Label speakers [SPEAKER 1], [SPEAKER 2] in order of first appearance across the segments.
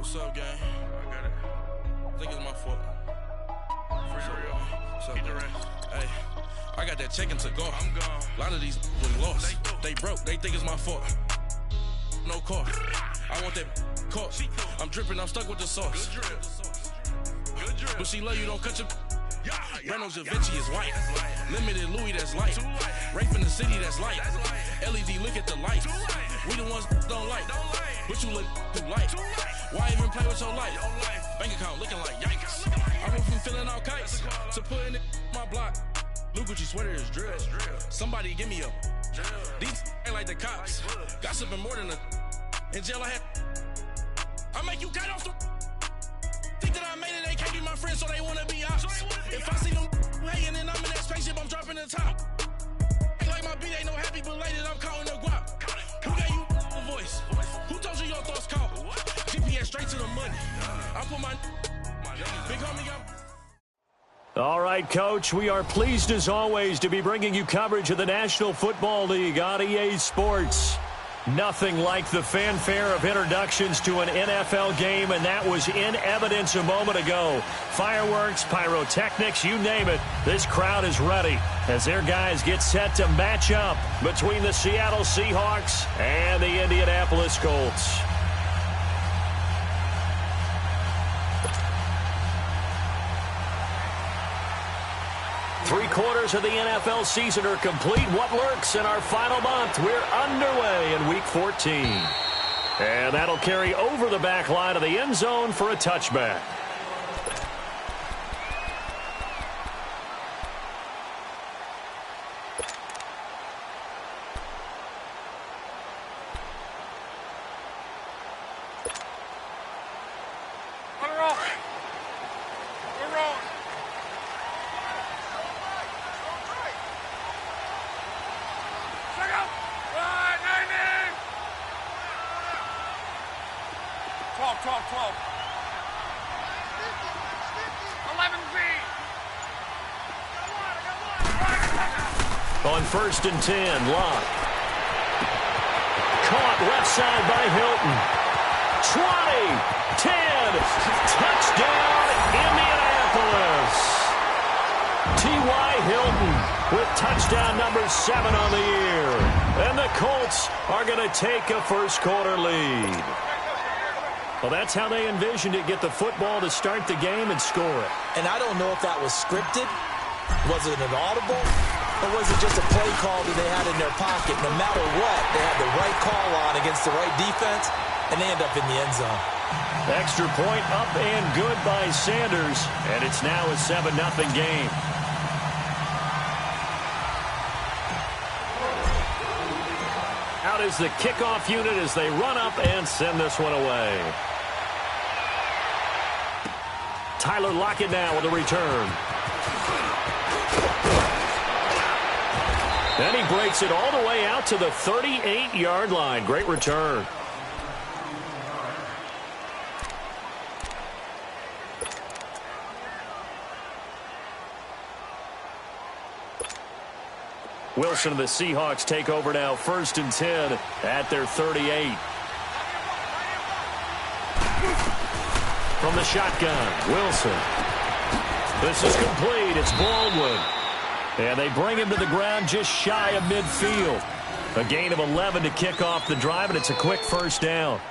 [SPEAKER 1] What's up, gang? I got it. I think it's my fault. For real. What's up, get the rest. Hey, I got that chicken to go. I'm gone. A lot of these was lost. They broke. They think it's my fault. No car. I want that car. I'm dripping. I'm stuck with the sauce. Good drip. But she love you. Don't cut your. Reynolds Da Vinci is white. Limited Louis, that's light. Rape in the city, that's light. LED, look at the lights. We the ones don't like. But you look too light. Why even play with your life? Bank account looking like yikes. I went from filling out kites to putting it in my block. Blue Gucci sweater is drill. Somebody give me a. These ain't like the cops. Gossiping more than a. In jail I had. I make you cut off the. Think that I made it, they can't be my friends, so they wanna be ops. If I see them hanging and I'm in that spaceship, I'm dropping the top. Ain't like my beat ain't no happy belated, I'm counting the guap. Who gave you the voice? Who told you your thoughts count? GPS straight to the money. I put my big homie up.
[SPEAKER 2] All right, Coach, we are pleased as always to be bringing you coverage of the National Football League on EA Sports. Nothing like the fanfare of introductions to an NFL game, and that was in evidence a moment ago. Fireworks, pyrotechnics, you name it. This crowd is ready as their guys get set to match up between the Seattle Seahawks and the Indianapolis Colts. Three-quarters of the NFL season are complete. What lurks in our final month? We're underway in Week 14. And that'll carry over the back line of the end zone for a touchback. On 1st and 10, Locke. Caught left side by Hilton. 20, 10, touchdown, Indianapolis. T.Y. Hilton with touchdown number 7 on the year. And the Colts are going to take a first-quarter lead. Well, that's how they envisioned it, get the football to start the game and score it.
[SPEAKER 3] And I don't know if that was scripted. Was it an audible? Or was it just a play call that they had in their pocket? No matter what, they had the right call on against the right defense, and they end up in the end zone.
[SPEAKER 2] Extra point up and good by Sanders, and it's now a 7-0 game. Out is the kickoff unit as they run up and send this one away. Tyler Lockett now with a return. And he breaks it all the way out to the 38-yard line. Great return. Wilson and the Seahawks take over now, 1st and 10 at their 38. From the shotgun, Wilson. This is complete. It's Baldwin. And they bring him to the ground just shy of midfield. A gain of 11 to kick off the drive, and it's a quick first down.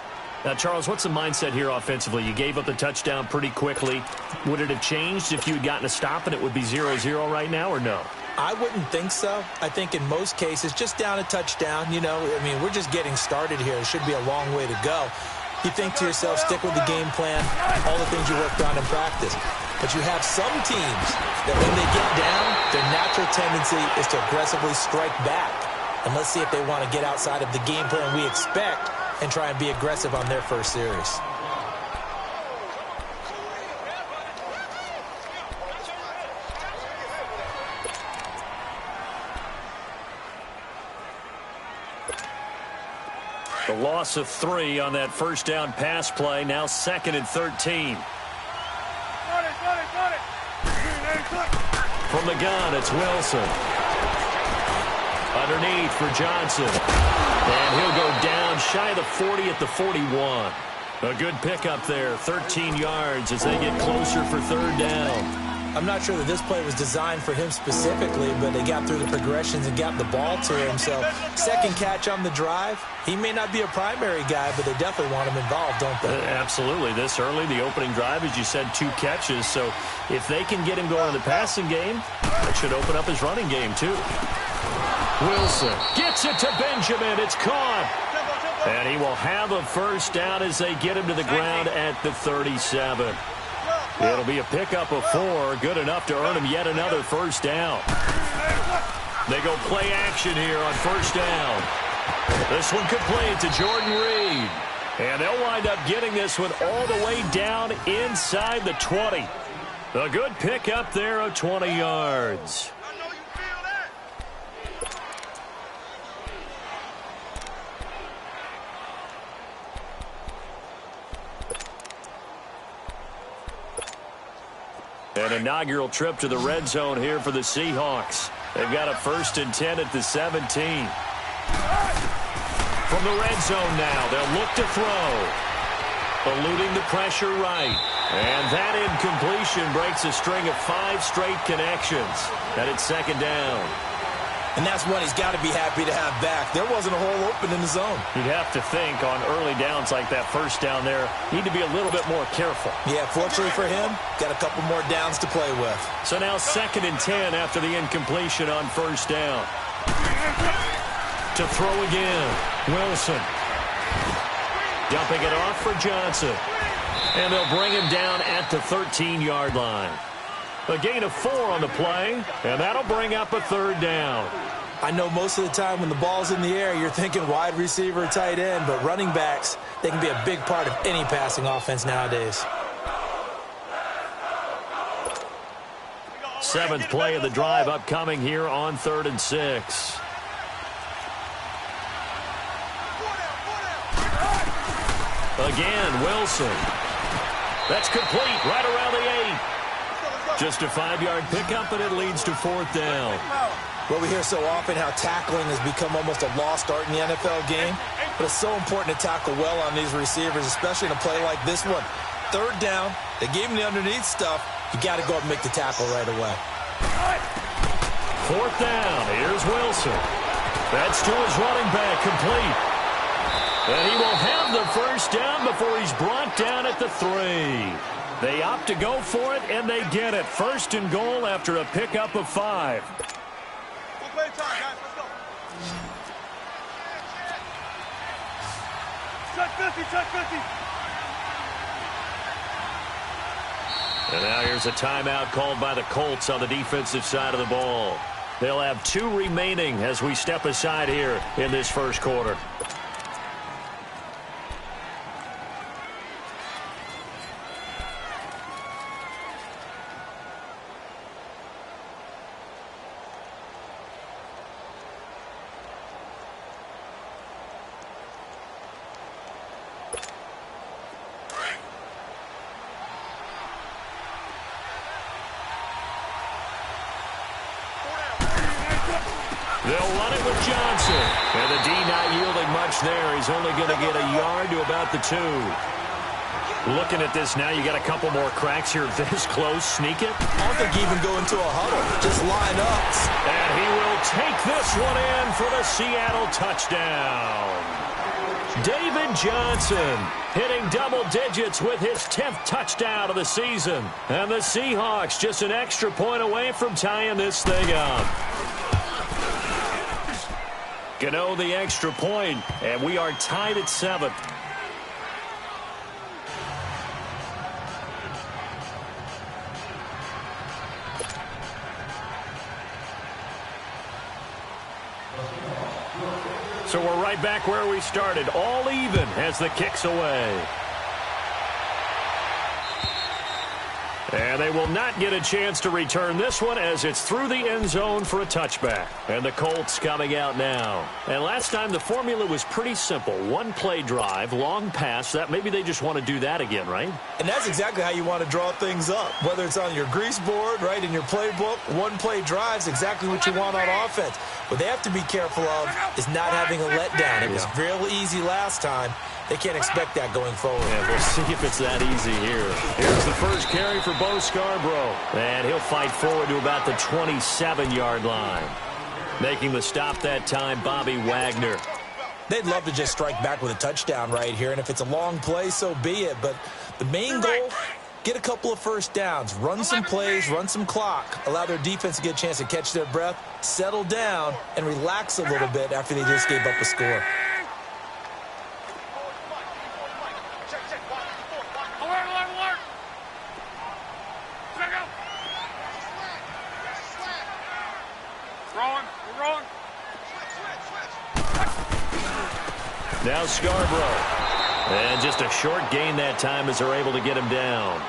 [SPEAKER 2] Now, Charles, what's the mindset here offensively? You gave up the touchdown pretty quickly. Would it have changed if you had gotten a stop and it would be 0-0 right now, or no?
[SPEAKER 3] I wouldn't think so. I think in most cases, just down a touchdown, you know, I mean, we're just getting started here. It should be a long way to go. You think to yourself, stick with the game plan, all the things you worked on in practice. But you have some teams that when they get down, their natural tendency is to aggressively strike back. And let's see if they want to get outside of the game plan we expect and try and be aggressive on their first series.
[SPEAKER 2] The loss of 3 on that first down pass play. Now 2nd and 13. From the gun, it's Wilson. Underneath for Johnson. And he'll go down shy of the 40 at the 41. A good pickup there, 13 yards as they get closer for third down.
[SPEAKER 3] I'm not sure that this play was designed for him specifically, but they got through the progressions and got the ball to him. So second catch on the drive. He may not be a primary guy, but they definitely want him involved, don't they?
[SPEAKER 2] Absolutely. This early, the opening drive, as you said, 2 catches. So if they can get him going in the passing game, that should open up his running game too. Wilson gets it to Benjamin. It's caught. And he will have a first down as they get him to the ground at the 37. It'll be a pickup of 4, good enough to earn him yet another first down. They go play action here on first down. This one complete to Jordan Reed. And they'll wind up getting this one all the way down inside the 20. A good pickup there of 20 yards. An inaugural trip to the red zone here for the Seahawks. They've got a 1st and 10 at the 17. From the red zone now, they'll look to throw. Eluding the pressure right. And that incompletion breaks a string of 5 straight connections. And it's second down.
[SPEAKER 3] And that's one he's got to be happy to have back. There wasn't a hole open in the zone.
[SPEAKER 2] You'd have to think on early downs like that first down there, need to be a little bit more careful.
[SPEAKER 3] Yeah, fortunately for him, got a couple more downs to play with.
[SPEAKER 2] So now 2nd and 10 after the incompletion on first down. To throw again, Wilson. Dumping it off for Johnson. And they'll bring him down at the 13-yard line. A gain of 4 on the play, and that'll bring up a third down.
[SPEAKER 3] I know most of the time when the ball's in the air, you're thinking wide receiver, tight end, but running backs, they can be a big part of any passing offense nowadays.
[SPEAKER 2] 7th play of the drive upcoming here on 3rd and 6. Again, Wilson. That's complete right around the 8. Just a 5-yard pickup, and it leads to 4th down.
[SPEAKER 3] Well, we hear so often how tackling has become almost a lost art in the NFL game. But it's so important to tackle well on these receivers, especially in a play like this one. 3rd down, they gave him the underneath stuff. You got to go up and make the tackle right away.
[SPEAKER 2] 4th down, here's Wilson. That's to his running back, complete. And he will have the first down before he's brought down at the 3. They opt to go for it, and they get it. 1st and goal after a pickup of 5. And now here's a timeout called by the Colts on the defensive side of the ball. They'll have 2 remaining as we step aside here in this first quarter. They'll run it with Johnson. And the D not yielding much there. He's only going to get a yard to about the 2. Looking at this now, you got a couple more cracks here this close. Sneak it.
[SPEAKER 3] I don't think even go into a huddle. Just line up.
[SPEAKER 2] And he will take this one in for the Seattle touchdown. David Johnson hitting double digits with his 10th touchdown of the season. And the Seahawks just an extra point away from tying this thing up. Gano the extra point, and we are tied at 7. So we're right back where we started, all even as the kick's away. And they will not get a chance to return this one as it's through the end zone for a touchback. And the Colts coming out now. And last time the formula was pretty simple. One play drive, long pass. That maybe they just want to do that again, right?
[SPEAKER 3] And that's exactly how you want to draw things up. Whether it's on your grease board, right, in your playbook, one play drive is exactly what you want on offense. What they have to be careful of is not having a letdown. It was real easy last time. They can't expect that going forward.
[SPEAKER 2] Yeah, we'll see if it's that easy here. Here's the first carry for Bo Scarborough. And he'll fight forward to about the 27-yard line. Making the stop that time, Bobby Wagner.
[SPEAKER 3] They'd love to just strike back with a touchdown right here. And if it's a long play, so be it. But the main goal, get a couple of first downs. Run some plays, run some clock. Allow their defense to get a chance to catch their breath, settle down, and relax a little bit after they just gave up a score.
[SPEAKER 2] Now Scarborough. And just a short gain that time as they're able to get him down.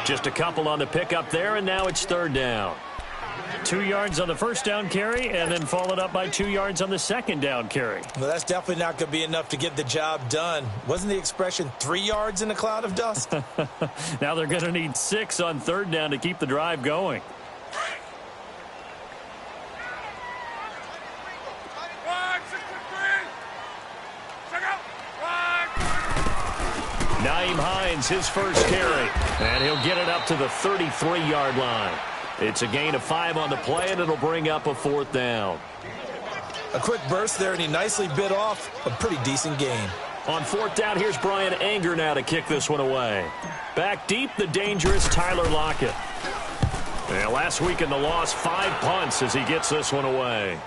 [SPEAKER 2] Just a couple on the pickup there, and now it's third down. 2 yards on the first down carry, and then followed up by 2 yards on the second down carry.
[SPEAKER 3] Well, that's definitely not going to be enough to get the job done. Wasn't the expression 3 yards in a cloud of dust?
[SPEAKER 2] Now they're going to need 6 on third down to keep the drive going. Nyheim Hines, his first carry, and he'll get it up to the 33-yard line. It's a gain of 5 on the play, and it'll bring up a fourth down.
[SPEAKER 3] A quick burst there, and he nicely bit off a pretty decent gain.
[SPEAKER 2] On fourth down, here's Brian Anger now to kick this one away. Back deep, the dangerous Tyler Lockett. And last week in the loss, 5 punts as he gets this one away.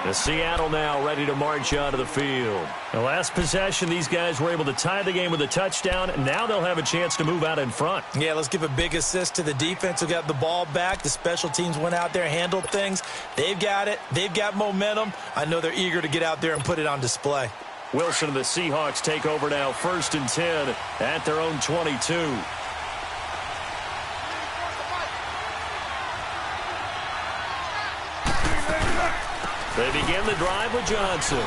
[SPEAKER 2] The Seattle now ready to march onto the field. The last possession, these guys were able to tie the game with a touchdown, and now they'll have a chance to move out in front.
[SPEAKER 3] Yeah, let's give a big assist to the defense who got the ball back. The special teams went out there, handled things. They've got it. They've got momentum. I know they're eager to get out there and put it on display.
[SPEAKER 2] Wilson and the Seahawks take over now, 1st and 10 at their own 22. They begin the drive with Johnson.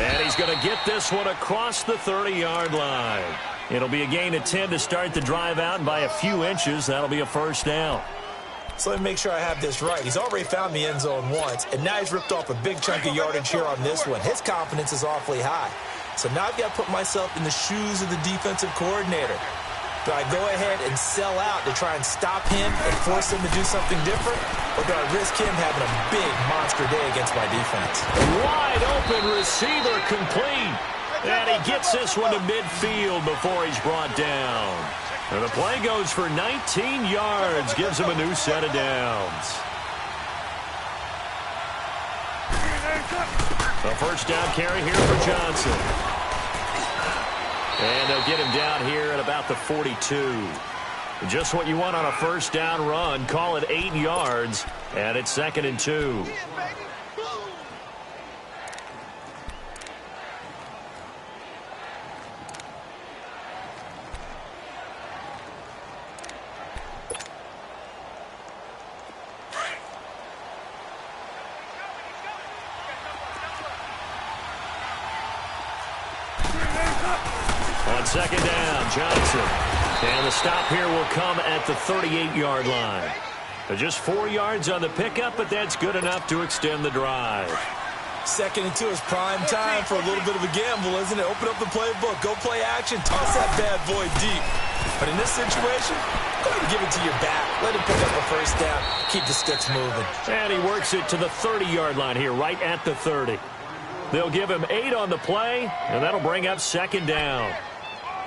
[SPEAKER 2] And he's going to get this one across the 30-yard line. It'll be a gain of 10 to start the drive out, and by a few inches, that'll be a first down.
[SPEAKER 3] So let me make sure I have this right. He's already found the end zone once, and now he's ripped off a big chunk of yardage here on this one. His confidence is awfully high. So now I've got to put myself in the shoes of the defensive coordinator. Do I go ahead and sell out to try and stop him and force him to do something different? Or do I risk him having a big monster day against my defense?
[SPEAKER 2] Wide open receiver complete. And he gets this one to midfield before he's brought down. And the play goes for 19 yards. Gives him a new set of downs. The first down carry here for Johnson. And they'll get him down here at about the 42. Just what you want on a first down run. Call it 8 yards, and it's 2nd and 2. On 2nd down, Johnson. And the stop here will come at the 38-yard line. Just 4 yards on the pickup, but that's good enough to extend the drive.
[SPEAKER 3] 2nd and 2 is prime time for a little bit of a gamble, isn't it? Open up the playbook, go play action, toss that bad boy deep. But in this situation, go ahead and give it to your back. Let him pick up a first down, keep the sticks moving.
[SPEAKER 2] And he works it to the 30-yard line here, right at the 30. They'll give him 8 on the play, and that'll bring up 2nd down.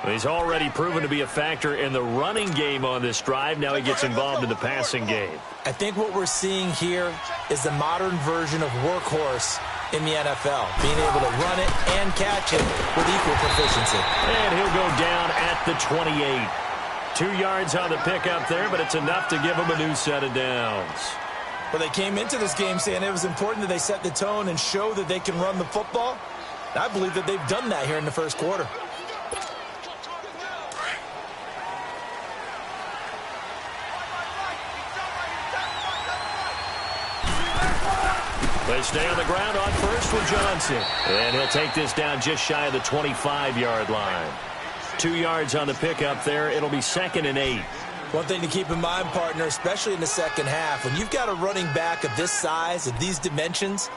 [SPEAKER 2] He's already proven to be a factor in the running game on this drive. Now he gets involved in the passing game.
[SPEAKER 3] I think what we're seeing here is the modern version of workhorse in the NFL, being able to run it and catch it with equal proficiency.
[SPEAKER 2] And he'll go down at the 28. 2 yards on the pickup there, but it's enough to give him a new set of downs.
[SPEAKER 3] Well, they came into this game saying it was important that they set the tone and show that they can run the football. I believe that they've done that here in the first quarter.
[SPEAKER 2] They stay on the ground on first with Johnson. And he'll take this down just shy of the 25-yard line. 2 yards on the pickup there. It'll be 2nd and 8.
[SPEAKER 3] One thing to keep in mind, partner, especially in the second half, when you've got a running back of this size, of these dimensions,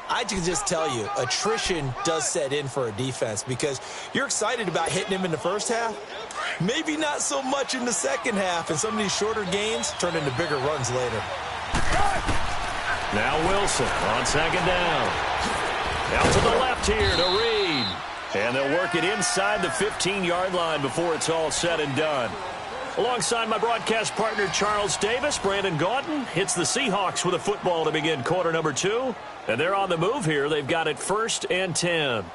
[SPEAKER 3] I can just tell you, attrition does set in for a defense because you're excited about hitting him in the first half. Maybe not so much in the second half, and some of these shorter gains turn into bigger runs later.
[SPEAKER 2] Now Wilson on 2nd down. Out to the left here to Reed. And they'll work it inside the 15-yard line before it's all said and done. Alongside my broadcast partner, Charles Davis, Brandon Gaudin hits the Seahawks with a football to begin quarter number 2. And they're on the move here. They've got it 1st and 10.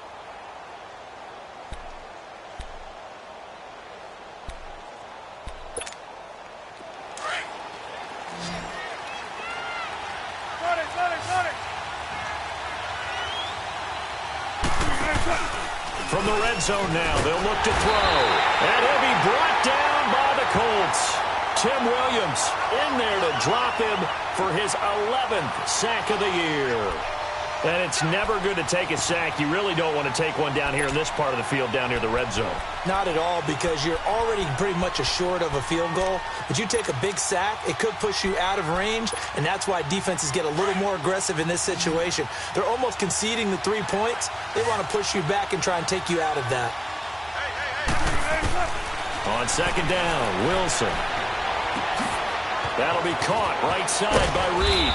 [SPEAKER 2] From the red zone now, they'll look to throw. And he'll be brought down by the Colts. Tim Williams in there to drop him for his 11th sack of the year. And it's never good to take a sack. You really don't want to take one down here in this part of the field, down near the red zone.
[SPEAKER 3] Not at all, because you're already pretty much assured of a field goal. But you take a big sack, it could push you out of range, and that's why defenses get a little more aggressive in this situation. They're almost conceding the 3 points. They want to push you back and try and take you out of that.
[SPEAKER 2] On 2nd down, Wilson. That'll be caught right side by Reed.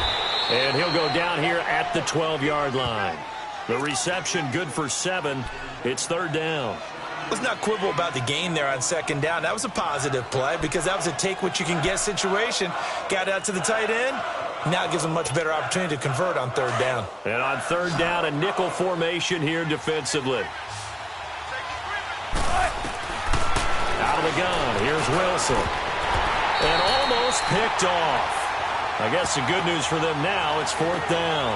[SPEAKER 2] And he'll go down here at the 12-yard line. The reception good for 7. It's 3rd down.
[SPEAKER 3] Let's not quibble about the gain there on 2nd down. That was a positive play because that was a take-what-you-can-get situation. Got out to the tight end. Now it gives them a much better opportunity to convert on 3rd down.
[SPEAKER 2] And on 3rd down, a nickel formation here defensively. Out of the gun, here's Wilson. And almost picked off. I guess the good news for them now, it's 4th down.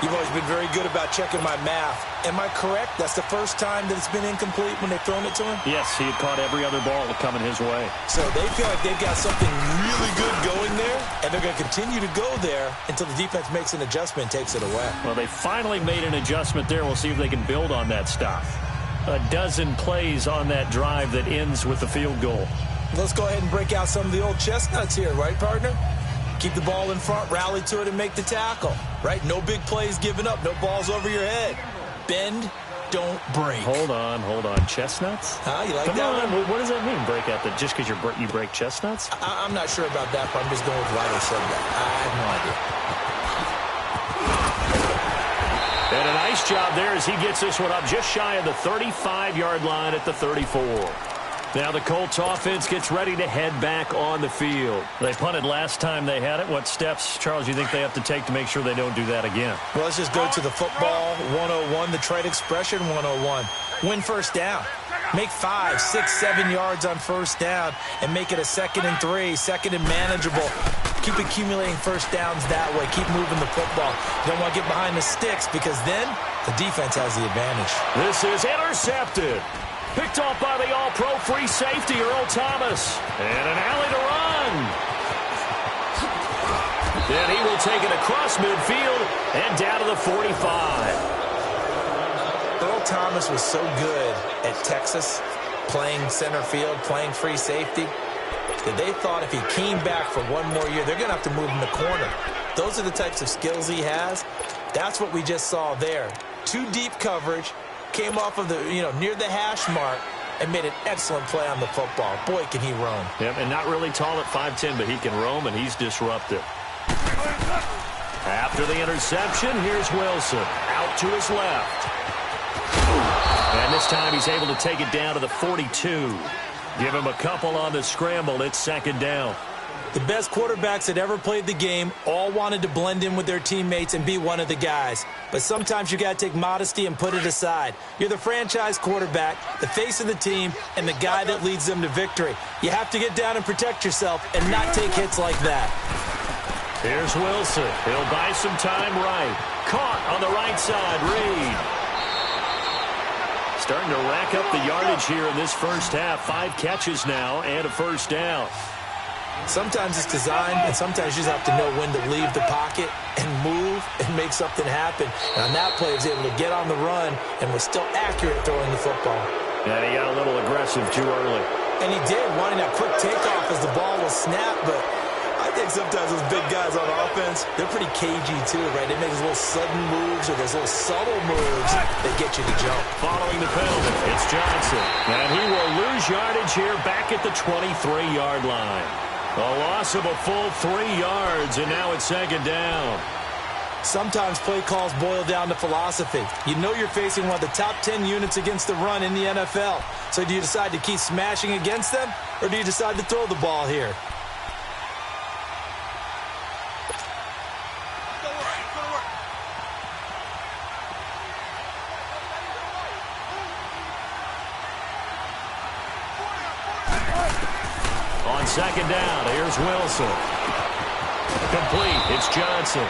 [SPEAKER 3] You've always been very good about checking my math. Am I correct? That's the first time that it's been incomplete when they've thrown it to him?
[SPEAKER 2] Yes, he had caught every other ball coming his way.
[SPEAKER 3] So they feel like they've got something really good going there, and they're going to continue to go there until the defense makes an adjustment and takes it away.
[SPEAKER 2] Well, they finally made an adjustment there. We'll see if they can build on that stuff. A dozen plays on that drive that ends with the field goal.
[SPEAKER 3] Let's go ahead and break out some of the old chestnuts here, right, partner? Keep the ball in front, rally to it, and make the tackle, right? No big plays given up, no balls over your head. Bend, don't break.
[SPEAKER 2] Hold on. Chestnuts?
[SPEAKER 3] You like
[SPEAKER 2] Come
[SPEAKER 3] that
[SPEAKER 2] on.
[SPEAKER 3] one?
[SPEAKER 2] What does that mean, break out? That just because you break chestnuts?
[SPEAKER 3] I'm not sure about that, but I'm just going with why they said that. I have no idea.
[SPEAKER 2] And a nice job there as he gets this one up just shy of the 35-yard line at the 34. Now the Colts offense gets ready to head back on the field. They punted last time they had it. What steps, Charles, you think they have to take to make sure they don't do that again?
[SPEAKER 3] Well, let's just go to the football 101, the trade expression 101. Win 1st down. Make 5, 6, 7 yards on 1st down and make it a 2nd and 3, 2nd and manageable. Keep accumulating 1st downs that way. Keep moving the football. You don't want to get behind the sticks because then the defense has the advantage.
[SPEAKER 2] This is intercepted. Picked off by the all-pro free safety, Earl Thomas. And an alley to run. Then he will take it across midfield and down to the 45.
[SPEAKER 3] Earl Thomas was so good at Texas, playing center field, playing free safety, that they thought if he came back for one more year, they're going to have to move him to corner. Those are the types of skills he has. That's what we just saw there. 2 deep coverage. Came off of the, near the hash mark and made an excellent play on the football. Boy, can he roam.
[SPEAKER 2] Yep, and not really tall at 5'10", but he can roam, and he's disruptive. After the interception, here's Wilson. Out to his left. And this time he's able to take it down to the 42. Give him a couple on the scramble. It's 2nd down.
[SPEAKER 3] The best quarterbacks that ever played the game all wanted to blend in with their teammates and be one of the guys. But sometimes you got to take modesty and put it aside. You're the franchise quarterback, the face of the team, and the guy that leads them to victory. You have to get down and protect yourself and not take hits like that.
[SPEAKER 2] Here's Wilson. He'll buy some time right. Caught on the right side, Reed. Starting to rack up the yardage here in this first half. 5 catches now and a first down.
[SPEAKER 3] Sometimes it's designed, and sometimes you just have to know when to leave the pocket and move and make something happen. And on that play, he was able to get on the run and was still accurate throwing the football.
[SPEAKER 2] And he got a little aggressive too early.
[SPEAKER 3] And he did, wanting that quick takeoff as the ball was snapped. But I think sometimes those big guys on offense, they're pretty cagey too, right? They make those little sudden moves or those little subtle moves that get you to jump.
[SPEAKER 2] Following the penalty, it's Johnson. And he will lose yardage here back at the 23-yard line. A loss of a full 3 yards, and now it's second down.
[SPEAKER 3] Sometimes play calls boil down to philosophy. You know you're facing one of the top 10 units against the run in the NFL. So do you decide to keep smashing against them, or do you decide to throw the ball here?
[SPEAKER 2] On second down, here's Wilson. Complete, it's Johnson.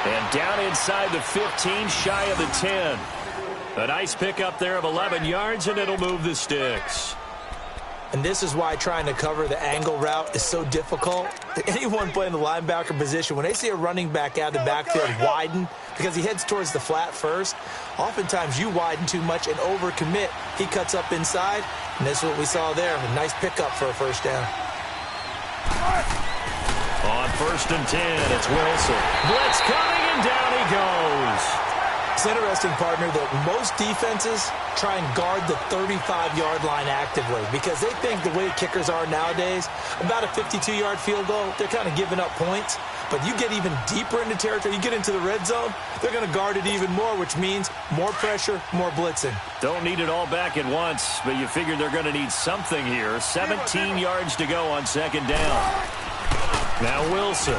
[SPEAKER 2] And down inside the 15, shy of the 10. A nice pickup there of 11 yards, and it'll move the sticks.
[SPEAKER 3] And this is why trying to cover the angle route is so difficult. Anyone playing the linebacker position, when they see a running back out of the backfield widen, because he heads towards the flat first, oftentimes you widen too much and overcommit. He cuts up inside, and this is what we saw there. A nice pickup for a first down.
[SPEAKER 2] On first and 10, it's Wilson. Blitz coming, and down he goes.
[SPEAKER 3] It's interesting, partner, that most defenses try and guard the 35-yard line actively because they think the way kickers are nowadays, about a 52-yard field goal, they're kind of giving up points. But you get even deeper into territory, you get into the red zone, they're going to guard it even more, which means more pressure, more blitzing.
[SPEAKER 2] Don't need it all back at once, but you figure they're going to need something here. 17 yards to go on second down. Now Wilson.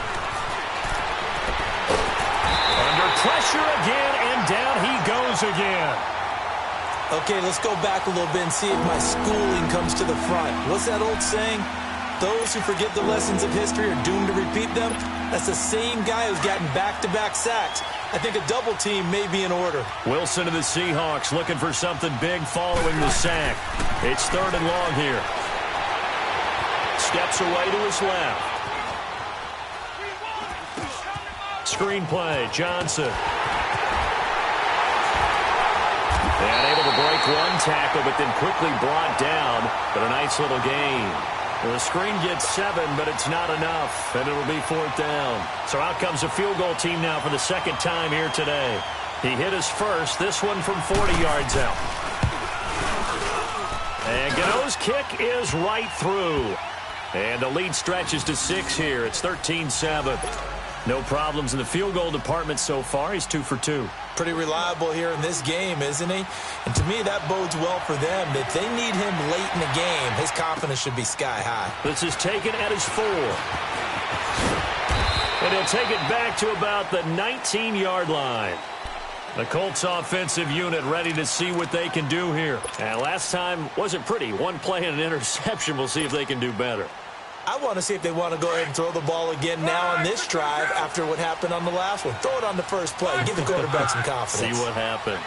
[SPEAKER 2] Under pressure again, and down he goes again.
[SPEAKER 3] Okay, let's go back a little bit and see if my schooling comes to the front. What's that old saying? Those who forget the lessons of history are doomed to repeat them. That's the same guy who's gotten back-to-back sacks. I think a double team may be in order.
[SPEAKER 2] Wilson to the Seahawks looking for something big following the sack. It's third and long here. Steps away to his left. Screen play, Johnson. And able to break one tackle, but then quickly brought down. But a nice little gain. The screen gets 7, but it's not enough, and it'll be fourth down. So out comes a field goal team now for the second time here today. He hit his first, this one from 40 yards out. And Gano's kick is right through. And the lead stretches to 6 here. It's 13-7. No problems in the field goal department so far. He's 2 for 2.
[SPEAKER 3] Pretty reliable here in this game, isn't he? And to me, that bodes well for them. If they need him late in the game, his confidence should be sky high.
[SPEAKER 2] This is taken at his 4. And he'll take it back to about the 19-yard line. The Colts offensive unit ready to see what they can do here. And last time wasn't pretty. One play and an interception. We'll see if they can do better.
[SPEAKER 3] I want to see if they want to go ahead and throw the ball again now on this drive after what happened on the last one. Throw it on the first play. Give the quarterback some confidence.
[SPEAKER 2] See what happens.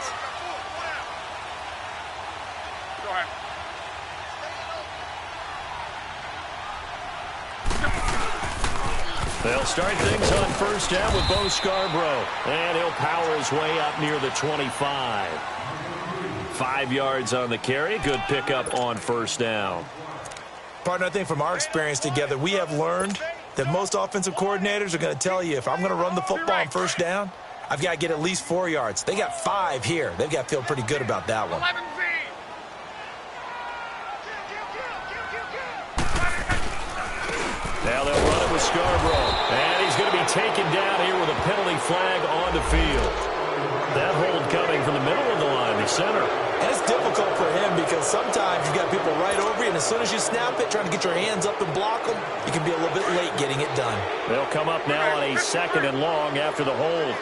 [SPEAKER 2] They'll start things on first down with Bo Scarborough. And he'll power his way up near the 25. 5 yards on the carry. Good pickup on first down.
[SPEAKER 3] Partner, I think from our experience together, we have learned that most offensive coordinators are going to tell you, if I'm going to run the football on first down, I've got to get at least 4 yards. They got 5 here. They've got to feel pretty good about that one.
[SPEAKER 2] Now they'll run it with Scarborough. And he's going to be taken down here with a penalty flag on the field. That hold coming from the middle of the line, the center.
[SPEAKER 3] And it's difficult for him because sometimes you've got people right over you, and as soon as you snap it, trying to get your hands up and block them, you can be a little bit late getting it done.
[SPEAKER 2] They'll come up now on a second and long after the hold.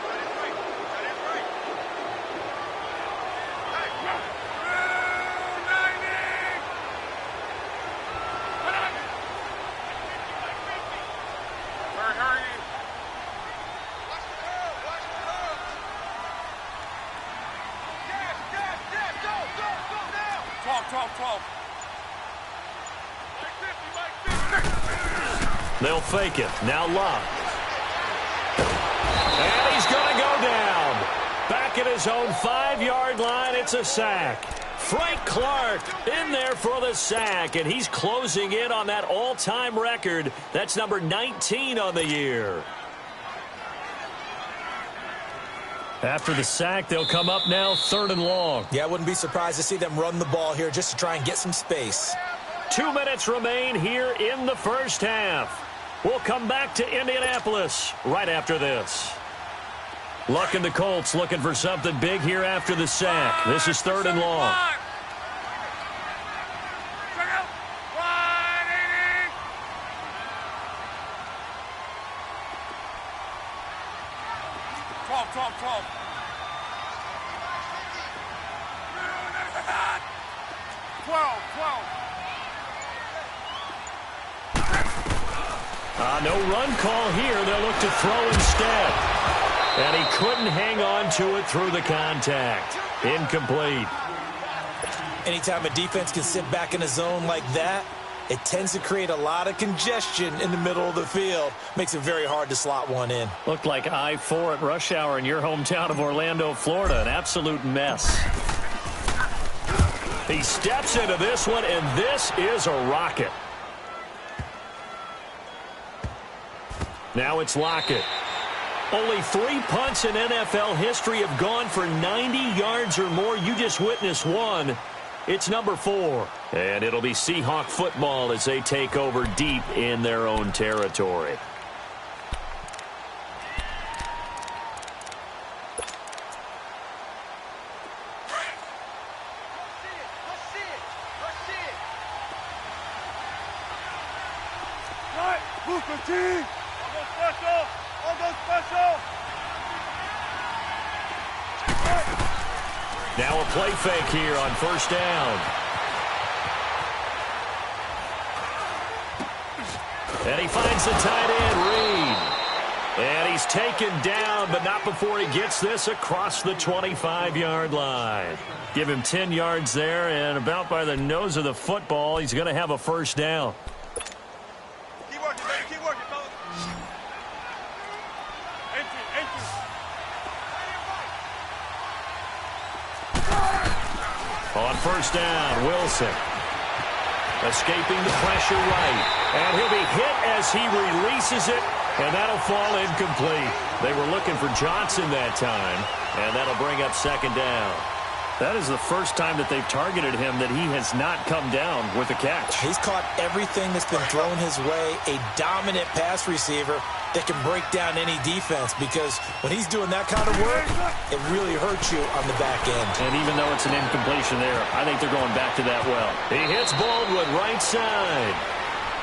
[SPEAKER 2] They'll fake it. Now Love. And he's going to go down. Back at his own 5-yard line, it's a sack. Frank Clark in there for the sack, and he's closing in on that all-time record. That's number 19 on the year. After the sack, they'll come up now 3rd and long.
[SPEAKER 3] Yeah, I wouldn't be surprised to see them run the ball here just to try and get some space.
[SPEAKER 2] 2 minutes remain here in the first half. We'll come back to Indianapolis right after this. Luck and the Colts looking for something big here after the sack. This is 3rd and long. No run call here. They'll look to throw instead. And he couldn't hang on to it through the contact. Incomplete.
[SPEAKER 3] Anytime a defense can sit back in a zone like that, it tends to create a lot of congestion in the middle of the field. Makes it very hard to slot one in.
[SPEAKER 2] Looked like I-4 at rush hour in your hometown of Orlando, Florida. An absolute mess. He steps into this one, and this is a rocket. Now it's Lockett. Only 3 punts in NFL history have gone for 90 yards or more. You just witnessed one. It's number 4. And it'll be Seahawk football as they take over deep in their own territory. Now a play fake here on 1st down. And he finds the tight end, Reed. And he's taken down, but not before he gets this across the 25-yard line. Give him 10 yards there, and about by the nose of the football, he's going to have a 1st down.
[SPEAKER 4] Keep working, baby. Keep working, fellas.
[SPEAKER 2] On 1st down, Wilson. Escaping the pressure right. And he'll be hit as he releases it, and that'll fall incomplete. They were looking for Johnson that time, and that'll bring up 2nd down. That is the first time that they've targeted him that he has not come down with a catch.
[SPEAKER 3] He's caught everything that's been thrown his way. A dominant pass receiver that can break down any defense, because when he's doing that kind of work, it really hurts you on the back end.
[SPEAKER 2] And even though it's an incompletion there, I think they're going back to that well. He hits Baldwin right side.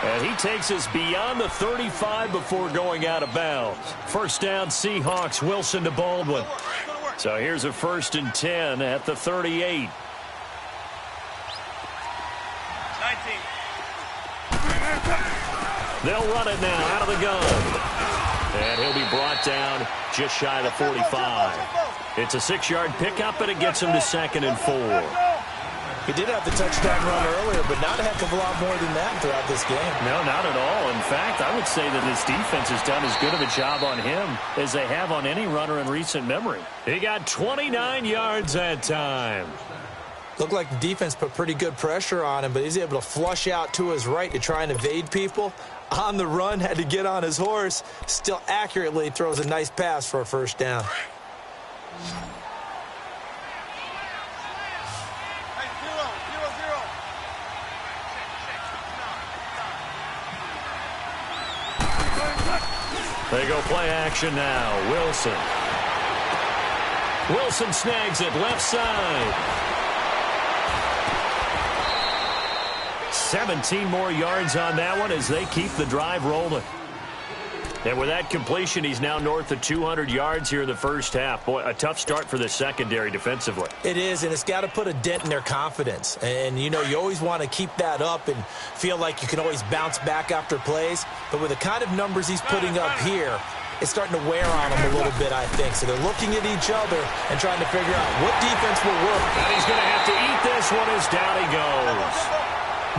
[SPEAKER 2] And he takes us beyond the 35 before going out of bounds. 1st down, Seahawks, Wilson to Baldwin. So here's a 1st and 10 at the 38.
[SPEAKER 4] 19.
[SPEAKER 2] They'll run it now out of the gun. And he'll be brought down just shy of the 45. It's a 6-yard pickup, and it gets him to 2nd and 4.
[SPEAKER 3] He did have the touchdown run earlier, but not a heck of a lot more than that throughout this game.
[SPEAKER 2] No, not at all. In fact, I would say that his defense has done as good of a job on him as they have on any runner in recent memory. He got 29 yards that time.
[SPEAKER 3] Looked like the defense put pretty good pressure on him, but he's able to flush out to his right to try and evade people. On the run, had to get on his horse. Still accurately throws a nice pass for a 1st down.
[SPEAKER 2] They go play action now. Wilson. Wilson snags it left side. 17 more yards on that one as they keep the drive rolling. And with that completion, he's now north of 200 yards here in the first half. Boy, a tough start for the secondary defensively.
[SPEAKER 3] It is, and it's got to put a dent in their confidence. And, you know, you always want to keep that up and feel like you can always bounce back after plays. But with the kind of numbers he's putting up here, it's starting to wear on them a little bit, I think. So they're looking at each other and trying to figure out what defense will work.
[SPEAKER 2] And he's going to have to eat this. this one is down he goes.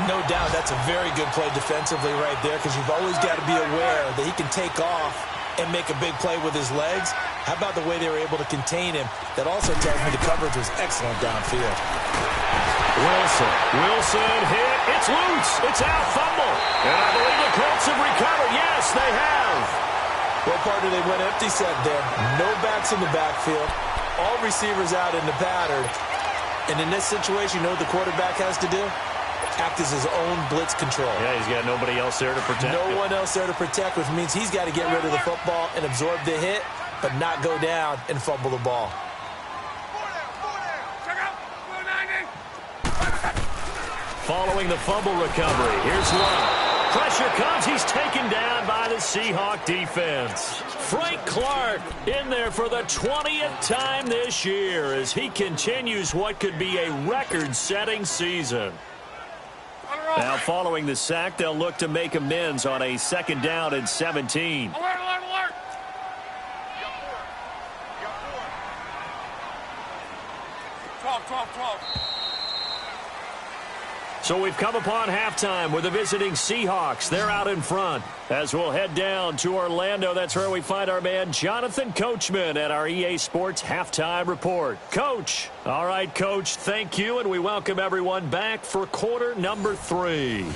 [SPEAKER 3] No doubt that's a very good play defensively right there, because you've always got to be aware that he can take off and make a big play with his legs. How about the way they were able to contain him? That also tells me the coverage was excellent downfield.
[SPEAKER 2] Wilson hit. It's loose. It's out. Fumble. And I believe the Colts have recovered. Yes, they have.
[SPEAKER 3] Well, partner, they went empty set there. No backs in the backfield. All receivers out in the pattern. And in this situation, you know what the quarterback has to do? Act as his own blitz control.
[SPEAKER 2] Yeah, he's got nobody else there to protect.
[SPEAKER 3] No one else there to protect, which means he's got to get rid of the football and absorb the hit, but not go down and fumble the ball.
[SPEAKER 2] Following the fumble recovery, here's Love. Pressure comes. He's taken down by the Seahawk defense. Frank Clark in there for the 20th time this year as he continues what could be a record-setting season. Now, following the sack, they'll look to make amends on a 2nd down and 17.
[SPEAKER 4] Alert!
[SPEAKER 2] So we've come upon halftime with the visiting Seahawks. They're out in front. As we'll head down to Orlando, that's where we find our man Jonathan Coachman at our EA Sports Halftime Report. Coach. All right, Coach, thank you, and we welcome everyone back for quarter number 3.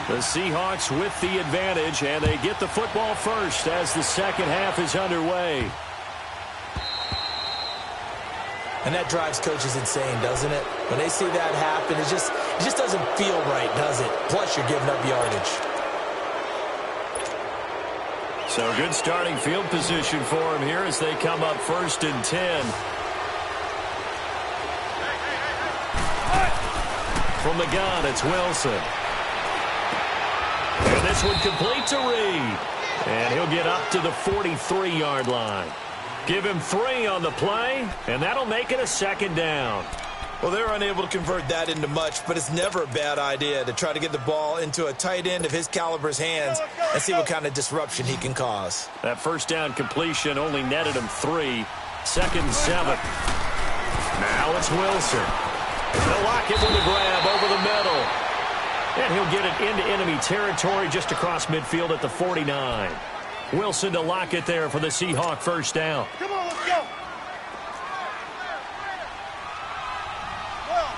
[SPEAKER 2] The Seahawks with the advantage, and they get the football first as the second half is underway.
[SPEAKER 3] And that drives coaches insane, doesn't it? When they see that happen, it just doesn't feel right, does it? Plus, you're giving up yardage.
[SPEAKER 2] So good starting field position for him here as they come up 1st and 10. From the gun, it's Wilson. And this one complete to Reed. And he'll get up to the 43-yard line. Give him 3 on the play, and that'll make it a 2nd down.
[SPEAKER 3] Well, they're unable to convert that into much, but it's never a bad idea to try to get the ball into a tight end of his caliber's hands and see what kind of disruption he can cause.
[SPEAKER 2] That 1st down completion only netted him 3. 2nd and 7. Now it's Wilson. They'll lock it with a grab over the middle. And he'll get it into enemy territory just across midfield at the 49. Wilson to lock it there for the Seahawk 1st down.
[SPEAKER 4] Come on, let's go. Well.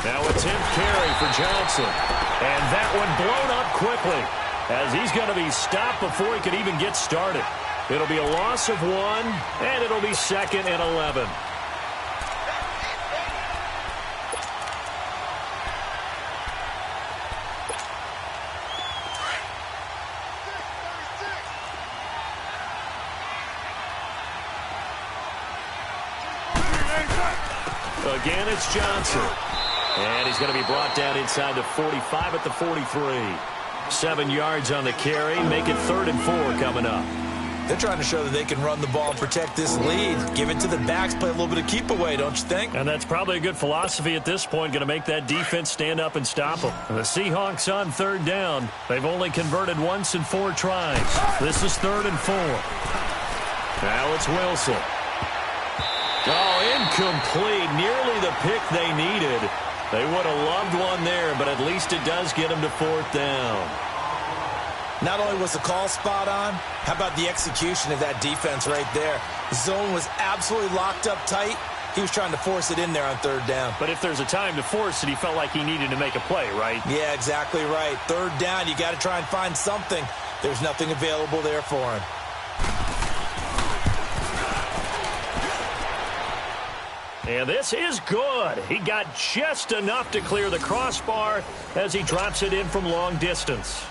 [SPEAKER 2] Now a 10th carry for Johnson. And that one blown up quickly as he's going to be stopped before he could even get started. It'll be a loss of 1, and it'll be 2nd and 11. Again, it's Johnson. And he's going to be brought down inside the 45 at the 43. 7 yards on the carry. Make it 3rd and 4 coming up.
[SPEAKER 3] They're trying to show that they can run the ball and protect this lead. Give it to the backs, play a little bit of keep away, don't you think?
[SPEAKER 2] And that's probably a good philosophy at this point, going to make that defense stand up and stop them. The Seahawks on 3rd down. They've only converted once in 4 tries. This is 3rd and 4. Now it's Wilson. Oh, incomplete. Nearly the pick they needed. They would have loved one there, but at least it does get them to 4th down.
[SPEAKER 3] Not only was the call spot on, how about the execution of that defense right there? The zone was absolutely locked up tight. He was trying to force it in there on 3rd down.
[SPEAKER 2] But if there's a time to force it, he felt like he needed to make a play, right?
[SPEAKER 3] Yeah, exactly right. 3rd down, you got to try and find something. There's nothing available there for him.
[SPEAKER 2] And this is good. He got just enough to clear the crossbar as he drops it in from long distance.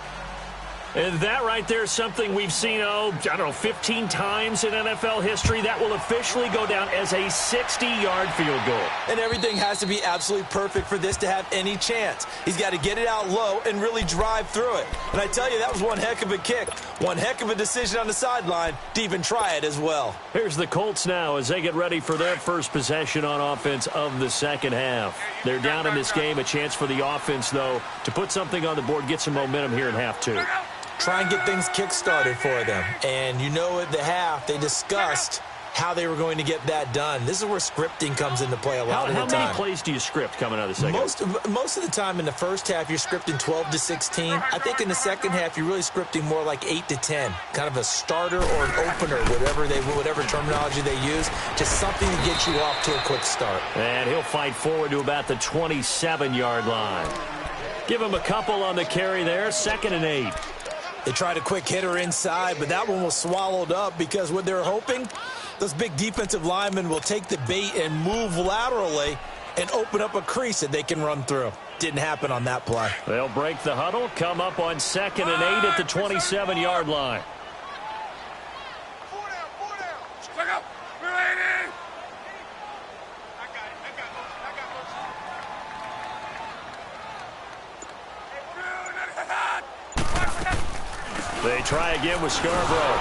[SPEAKER 2] And that right there is something we've seen, I don't know, 15 times in NFL history. That will officially go down as a 60-yard field goal.
[SPEAKER 3] And everything has to be absolutely perfect for this to have any chance. He's got to get it out low and really drive through it. And I tell you, that was one heck of a kick. One heck of a decision on the sideline to even try it as well.
[SPEAKER 2] Here's the Colts now as they get ready for their first possession on offense of the second half. They're down in this game. A chance for the offense, though, to put something on the board, get some momentum here in half two.
[SPEAKER 3] Try and get things kick-started for them. And you know at the half, they discussed how they were going to get that done. This is where scripting comes into play a lot of the time.
[SPEAKER 2] How many plays do you script coming out of the second?
[SPEAKER 3] Most of the time in the first half, you're scripting 12 to 16. I think in the second half, you're really scripting more like 8 to 10. Kind of a starter or an opener, whatever terminology they use. Just something to get you off to a quick start.
[SPEAKER 2] And he'll fight forward to about the 27-yard line. Give him a couple on the carry there. 2nd and 8.
[SPEAKER 3] They tried a quick hitter inside, but that one was swallowed up because what they're hoping, those big defensive linemen will take the bait and move laterally and open up a crease that they can run through. Didn't happen on that play.
[SPEAKER 2] They'll break the huddle, come up on 2nd and 8 at the 27-yard line. They try again with Scarborough.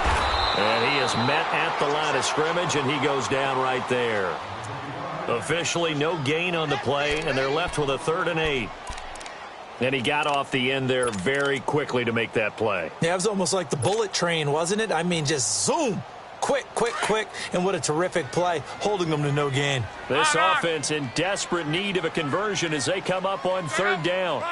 [SPEAKER 2] And he is met at the line of scrimmage, and he goes down right there. Officially no gain on the play, and they're left with a 3rd and 8. And he got off the end there very quickly to make that play.
[SPEAKER 3] Yeah, it was almost like the bullet train, wasn't it? I mean, just zoom. Quick, quick, quick. And what a terrific play, holding them to no gain.
[SPEAKER 2] This offense in desperate need of a conversion as they come up on 3rd down.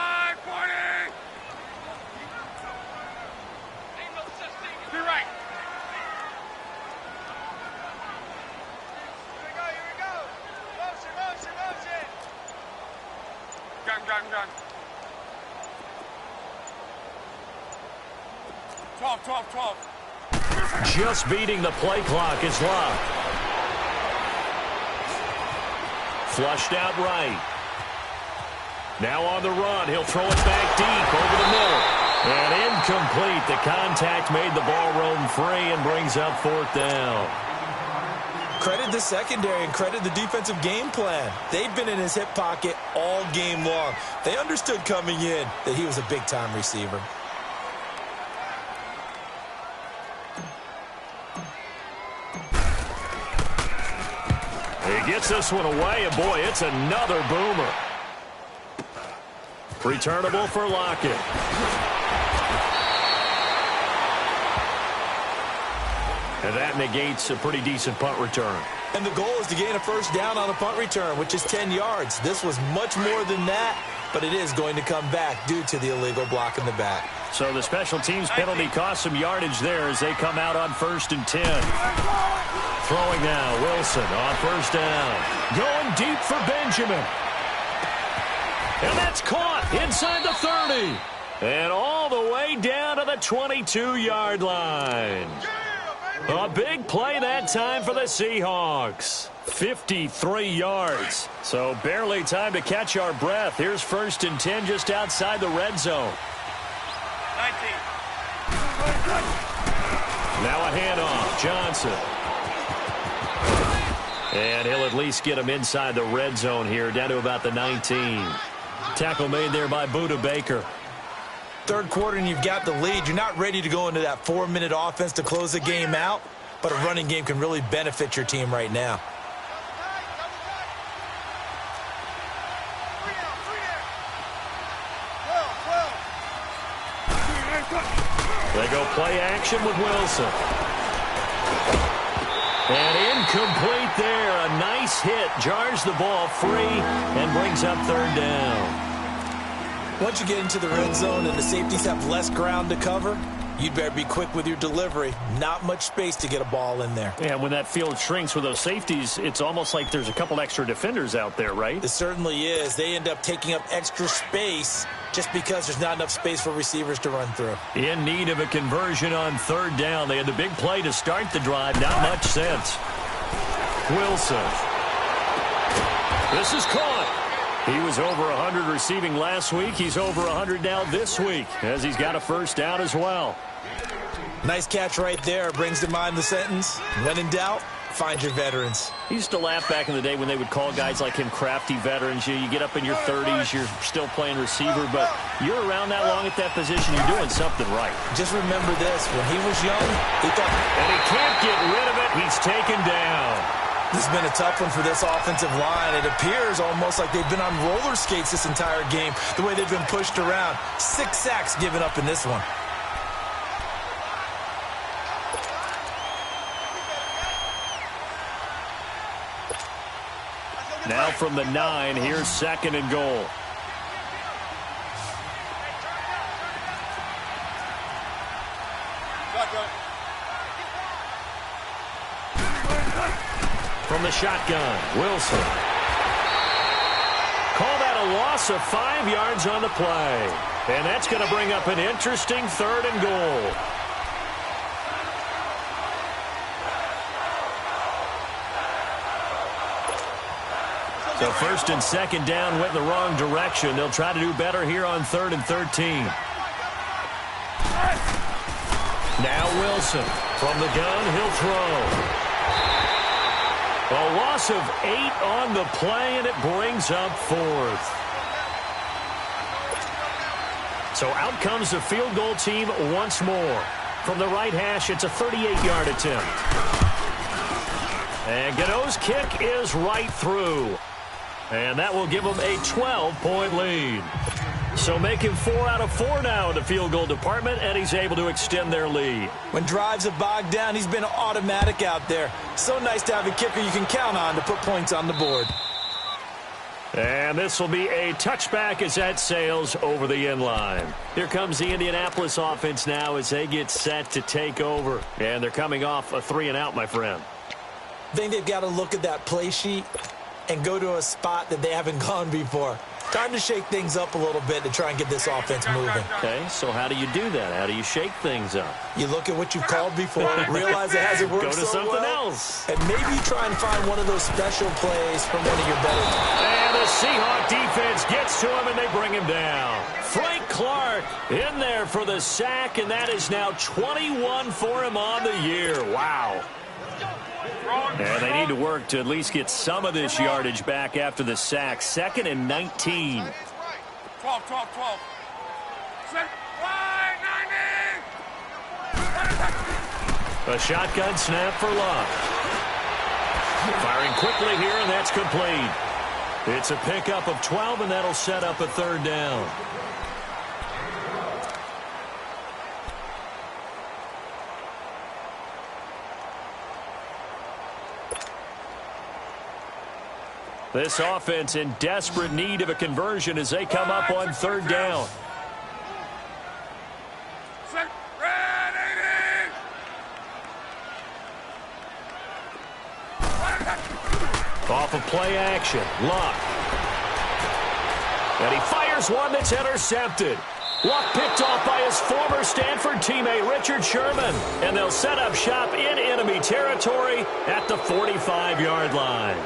[SPEAKER 2] Just beating the play clock is locked. Flushed out right. Now on the run. He'll throw it back deep over the middle. And incomplete. The contact made the ball roam free and brings up 4th down.
[SPEAKER 3] Credit the secondary and credit the defensive game plan. They've been in his hip pocket all game long. They understood coming in that he was a big-time receiver.
[SPEAKER 2] He gets this one away, and boy, it's another boomer. Returnable for Lockett. And that negates a pretty decent punt return.
[SPEAKER 3] And the goal is to gain a 1st down on a punt return, which is 10 yards. This was much more than that, but it is going to come back due to the illegal block in the back.
[SPEAKER 2] So the special teams penalty cost some yardage there as they come out on 1st and 10. Throwing now, Wilson on 1st down. Going deep for Benjamin. And that's caught inside the 30. And all the way down to the 22-yard line. A big play that time for the Seahawks. 53 yards. So barely time to catch our breath. Here's 1st and 10 just outside the red zone.
[SPEAKER 4] 19.
[SPEAKER 2] Now a handoff. Johnson. And he'll at least get him inside the red zone here, down to about the 19. Tackle made there by Buda Baker.
[SPEAKER 3] 3rd quarter and you've got the lead. You're not ready to go into that 4-minute offense to close the game out, but a running game can really benefit your team right now.
[SPEAKER 2] They go play action with Wilson. And incomplete there. A nice hit. Jars the ball free and brings up 3rd down.
[SPEAKER 3] Once you get into the red zone and the safeties have less ground to cover, you'd better be quick with your delivery. Not much space to get a ball in there.
[SPEAKER 2] And when that field shrinks with those safeties, it's almost like there's a couple extra defenders out there, right?
[SPEAKER 3] It certainly is. They end up taking up extra space just because there's not enough space for receivers to run through.
[SPEAKER 2] In need of a conversion on 3rd down. They had the big play to start the drive. Not much sense. Wilson. This is caught. He was over 100 receiving last week. He's over 100 now this week as he's got a first down as well.
[SPEAKER 3] Nice catch right there. Brings to mind the sentence, when in doubt, find your veterans.
[SPEAKER 2] He used to laugh back in the day when they would call guys like him crafty veterans. You get up in your 30s, you're still playing receiver, but you're around that long at that position, you're doing something right.
[SPEAKER 3] Just remember this, when he was young, he thought...
[SPEAKER 2] And he can't get rid of it. He's taken down.
[SPEAKER 3] This has been a tough one for this offensive line. It appears almost like they've been on roller skates this entire game, the way they've been pushed around. 6 sacks given up in this one.
[SPEAKER 2] Now from the 9, here's 2nd and goal. From the shotgun, Wilson. Call that a loss of 5 yards on the play. And that's going to bring up an interesting 3rd and goal. So 1st and 2nd down went in the wrong direction. They'll try to do better here on 3rd and 13. Now Wilson. From the gun, he'll throw. A loss of 8 on the play, and it brings up 4th. So out comes the field goal team once more. From the right hash, it's a 38-yard attempt. And Gano's kick is right through. And that will give them a 12-point lead. So making 4 out of 4 now in the field goal department, and he's able to extend their lead.
[SPEAKER 3] When drives have bogged down, he's been automatic out there. So nice to have a kicker you can count on to put points on the board.
[SPEAKER 2] And this will be a touchback as that sails over the end line. Here comes the Indianapolis offense now as they get set to take over. And they're coming off a 3-and-out, my friend.
[SPEAKER 3] I think they've got to look at that play sheet and go to a spot that they haven't gone before. Time to shake things up a little bit to try and get this offense moving.
[SPEAKER 2] Okay, so how do you do that? How do you shake things up?
[SPEAKER 3] You look at what you've called before, realize it hasn't worked
[SPEAKER 2] Go to
[SPEAKER 3] so
[SPEAKER 2] something
[SPEAKER 3] well,
[SPEAKER 2] else.
[SPEAKER 3] and maybe you try and find one of those special plays from one of your better.
[SPEAKER 2] And the Seahawk defense gets to him, and they bring him down. Frank Clark in there for the sack, and that is now 21 for him on the year. Wow. And they need to work to at least get some of this yardage back after the sack. 2nd and 19.
[SPEAKER 4] 12.
[SPEAKER 2] A shotgun snap for Luck. Firing quickly here, and that's complete. It's a pickup of 12, and that'll set up a 3rd down. This offense in desperate need of a conversion as they come up on 3rd down. Off of play action, Luck. And he fires one that's intercepted. Luck picked off by his former Stanford teammate Richard Sherman. And they'll set up shop in enemy territory at the 45-yard line.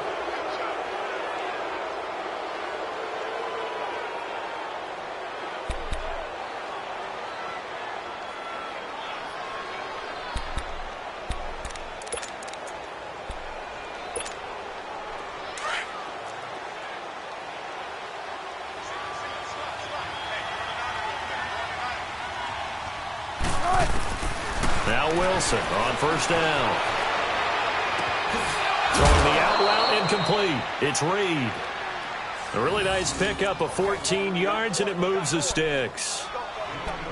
[SPEAKER 2] Now Wilson on 1st down. Throwing the out route incomplete. It's Reed. A really nice pickup of 14 yards, and it moves the sticks.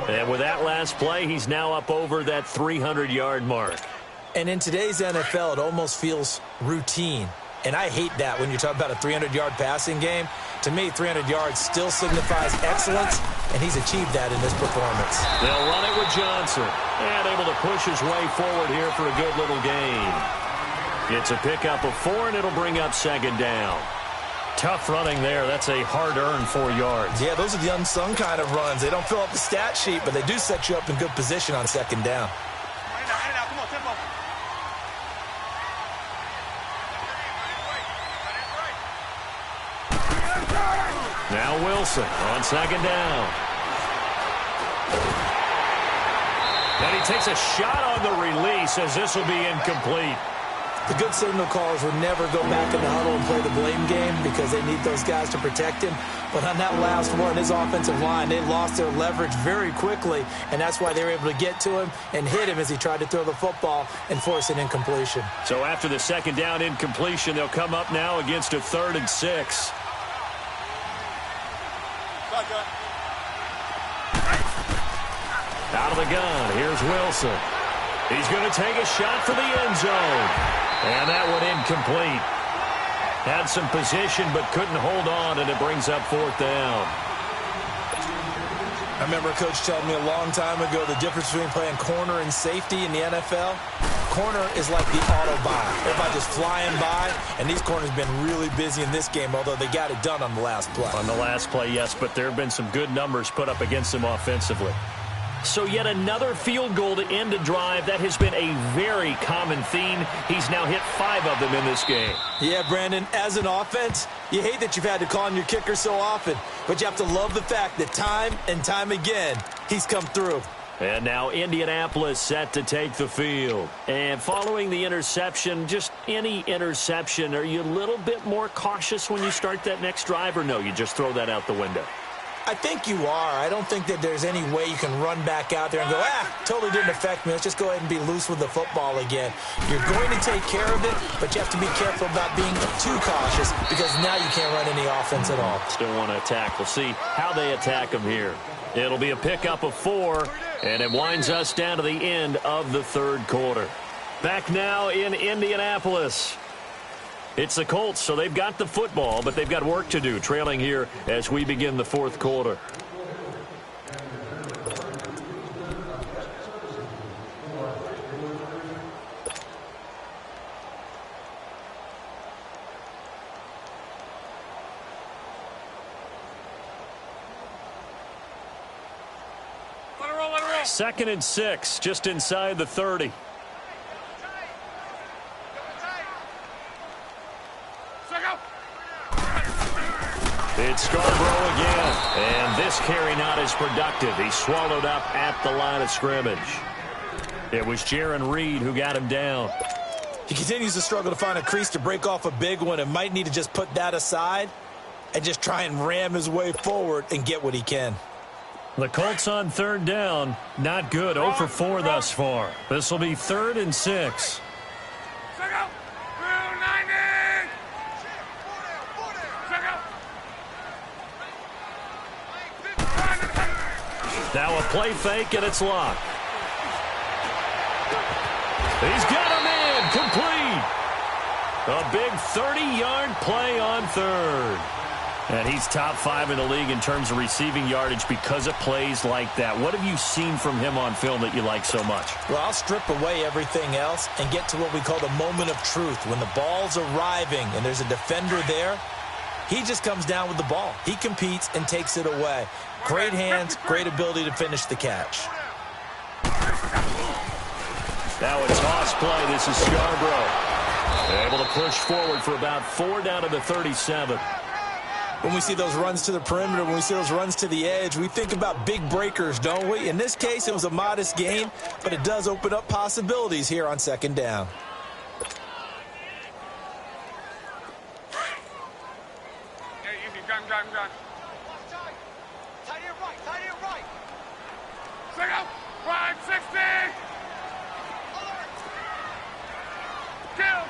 [SPEAKER 2] And with that last play, he's now up over that 300-yard mark.
[SPEAKER 3] And in today's NFL, it almost feels routine. And I hate that when you're talking about a 300-yard passing game. To me, 300 yards still signifies excellence, and he's achieved that in this performance.
[SPEAKER 2] They'll run it with Johnson, and able to push his way forward here for a good little gain. It's a pickup of 4, and it'll bring up 2nd down. Tough running there. That's a hard-earned 4 yards.
[SPEAKER 3] Yeah, those are the unsung kind of runs. They don't fill up the stat sheet, but they do set you up in good position on 2nd down.
[SPEAKER 4] Come on, tempo.
[SPEAKER 2] Now Wilson on second down. And he takes a shot on the release as this will be incomplete.
[SPEAKER 3] The good signal callers would never go back in the huddle and play the blame game because they need those guys to protect him. But on that last one, his offensive line, they lost their leverage very quickly, and that's why they were able to get to him and hit him as he tried to throw the football and force an incompletion.
[SPEAKER 2] So after the second down incompletion, they'll come up now against a 3rd and 6. Out of the gun, here's Wilson. He's going to take a shot for the end zone. And that one incomplete. Had some position but couldn't hold on, and it brings up 4th down.
[SPEAKER 3] I remember a coach telling me a long time ago the difference between playing corner and safety in the NFL. Corner is like the Autobahn. Everybody just flying by, and these corners have been really busy in this game, although they got it done on the last play.
[SPEAKER 2] On the last play, yes, but there have been some good numbers put up against them offensively. So yet another field goal to end a drive. That has been a very common theme. He's now hit 5 of them in this game.
[SPEAKER 3] Yeah, Brandon, as an offense, you hate that you've had to call on your kicker so often, but you have to love the fact that time and time again, he's come through.
[SPEAKER 2] And now Indianapolis set to take the field. And following the interception, just any interception, are you a little bit more cautious when you start that next drive, or no, you just throw that out the window?
[SPEAKER 3] I think you are. I don't think that there's any way you can run back out there and go, totally didn't affect me. Let's just go ahead and be loose with the football again. You're going to take care of it, but you have to be careful about being too cautious because now you can't run any offense at all.
[SPEAKER 2] Still want to attack. We'll see how they attack them here. It'll be a pickup of 4, and it winds us down to the end of the 3rd quarter. Back now in Indianapolis. It's the Colts, so they've got the football, but they've got work to do, trailing here as we begin the 4th quarter.
[SPEAKER 4] Let it roll, let it roll.
[SPEAKER 2] 2nd and 6, just inside the 30. It's Scarborough again, and this carry not as productive. He's swallowed up at the line of scrimmage. It was Jaron Reed who got him down.
[SPEAKER 3] He continues to struggle to find a crease to break off a big one and might need to just put that aside and just try and ram his way forward and get what he can.
[SPEAKER 2] The Colts on 3rd down, not good, 0 for 4 thus far. This will be 3rd and 6. Now a play fake, and it's locked. He's got him in, complete. A big 30-yard play on 3rd. And he's top 5 in the league in terms of receiving yardage because of plays like that. What have you seen from him on film that you like so much?
[SPEAKER 3] Well, I'll strip away everything else and get to what we call the moment of truth. When the ball's arriving and there's a defender there, he just comes down with the ball. He competes and takes it away. Great hands, great ability to finish the catch.
[SPEAKER 2] Now a toss play. This is Scarborough. Able to push forward for about 4 down to the 37.
[SPEAKER 3] When we see those runs to the perimeter, when we see those runs to the edge, we think about big breakers, don't we? In this case, it was a modest gain, but it does open up possibilities here on 2nd down.
[SPEAKER 4] Gun. Tight end right. Swing out. 560. Kill.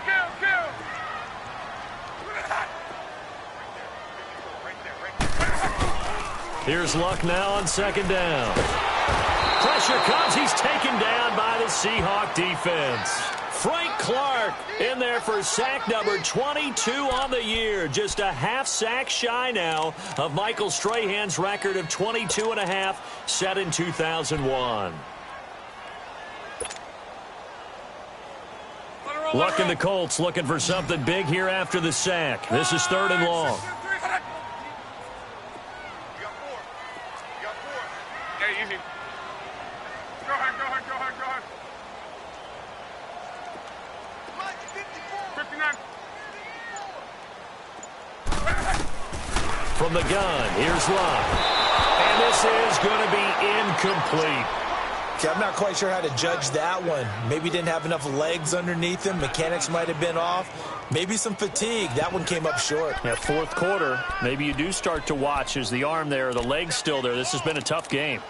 [SPEAKER 2] Here's Luck now on 2nd down. Pressure comes. He's taken down by the Seahawk defense. Frank Clark in there for sack number 22 on the year. Just a half sack shy now of Michael Strahan's record of 22.5 set in 2001. Luck and the Colts looking for something big here after the sack. This is 3rd and long.
[SPEAKER 4] Yeah, easy. Go ahead. 59.
[SPEAKER 2] from the gun. Here's Love. And this is going to be incomplete.
[SPEAKER 3] Okay, I'm not quite sure how to judge that one. Maybe didn't have enough legs underneath him. Mechanics might have been off. Maybe some fatigue. That one came up short.
[SPEAKER 2] Yeah, fourth quarter, maybe you do start to watch. Is the arm there, the leg's still there. This has been a tough game.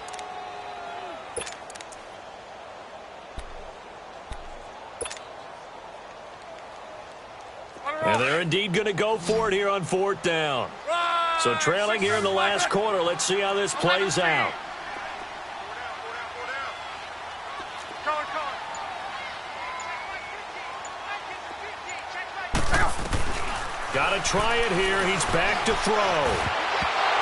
[SPEAKER 2] And they're indeed going to go for it here on fourth down. So trailing here in the last quarter. Let's see how this plays out. Got to try it here. He's back to throw.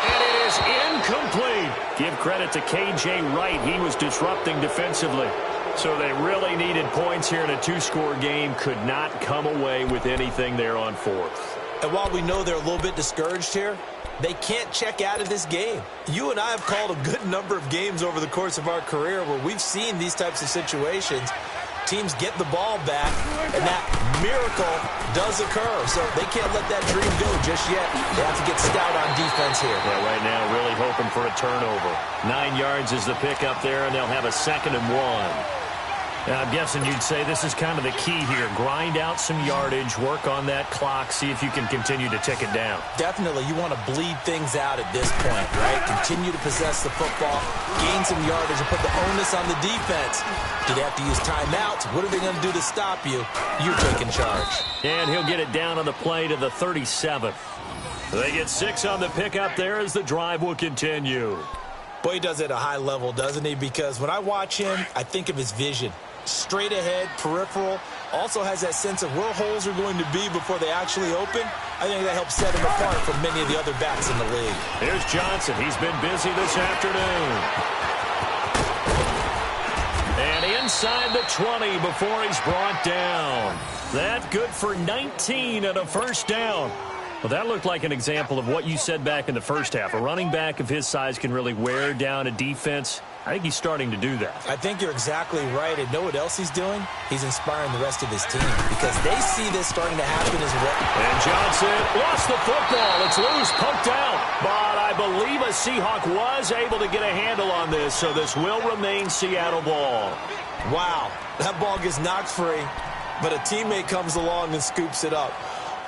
[SPEAKER 2] And it is incomplete. Give credit to K.J. Wright. He was disrupting defensively. So they really needed points here in a two-score game. Could not come away with anything there on fourth.
[SPEAKER 3] And while we know they're a little bit discouraged here, they can't check out of this game. You and I have called a good number of games over the course of our career where we've seen these types of situations. Teams get the ball back, and that miracle does occur. So they can't let that dream go just yet. They have to get stout on defense here.
[SPEAKER 2] Yeah, right now really hoping for a turnover. 9 yards is the pickup there, and they'll have a 2nd and 1. Now, I'm guessing you'd say this is kind of the key here. Grind out some yardage, work on that clock, see if you can continue to tick it down.
[SPEAKER 3] Definitely, you want to bleed things out at this point, right? Continue to possess the football, gain some yardage, and put the onus on the defense. Do they have to use timeouts? What are they going to do to stop you? You're taking charge.
[SPEAKER 2] And he'll get it down on the play to the 37th. They get 6 on the pickup there as the drive will continue.
[SPEAKER 3] Boy, he does it at a high level, doesn't he? Because when I watch him, I think of his vision. Straight ahead, peripheral, also has that sense of where holes are going to be before they actually open. I think that helps set him apart from many of the other backs in the league.
[SPEAKER 2] Here's Johnson. He's been busy this afternoon. And inside the 20 before he's brought down. That good for 19 and a first down. Well, that looked like an example of what you said back in the first half. A running back of his size can really wear down a defense. I think he's starting to do that.
[SPEAKER 3] I think you're exactly right. And know what else he's doing? He's inspiring the rest of his team because they see this starting to happen as well.
[SPEAKER 2] And Johnson lost the football. It's loose, poked out. But I believe a Seahawk was able to get a handle on this, so this will remain Seattle ball.
[SPEAKER 3] Wow, that ball gets knocked free, but a teammate comes along and scoops it up.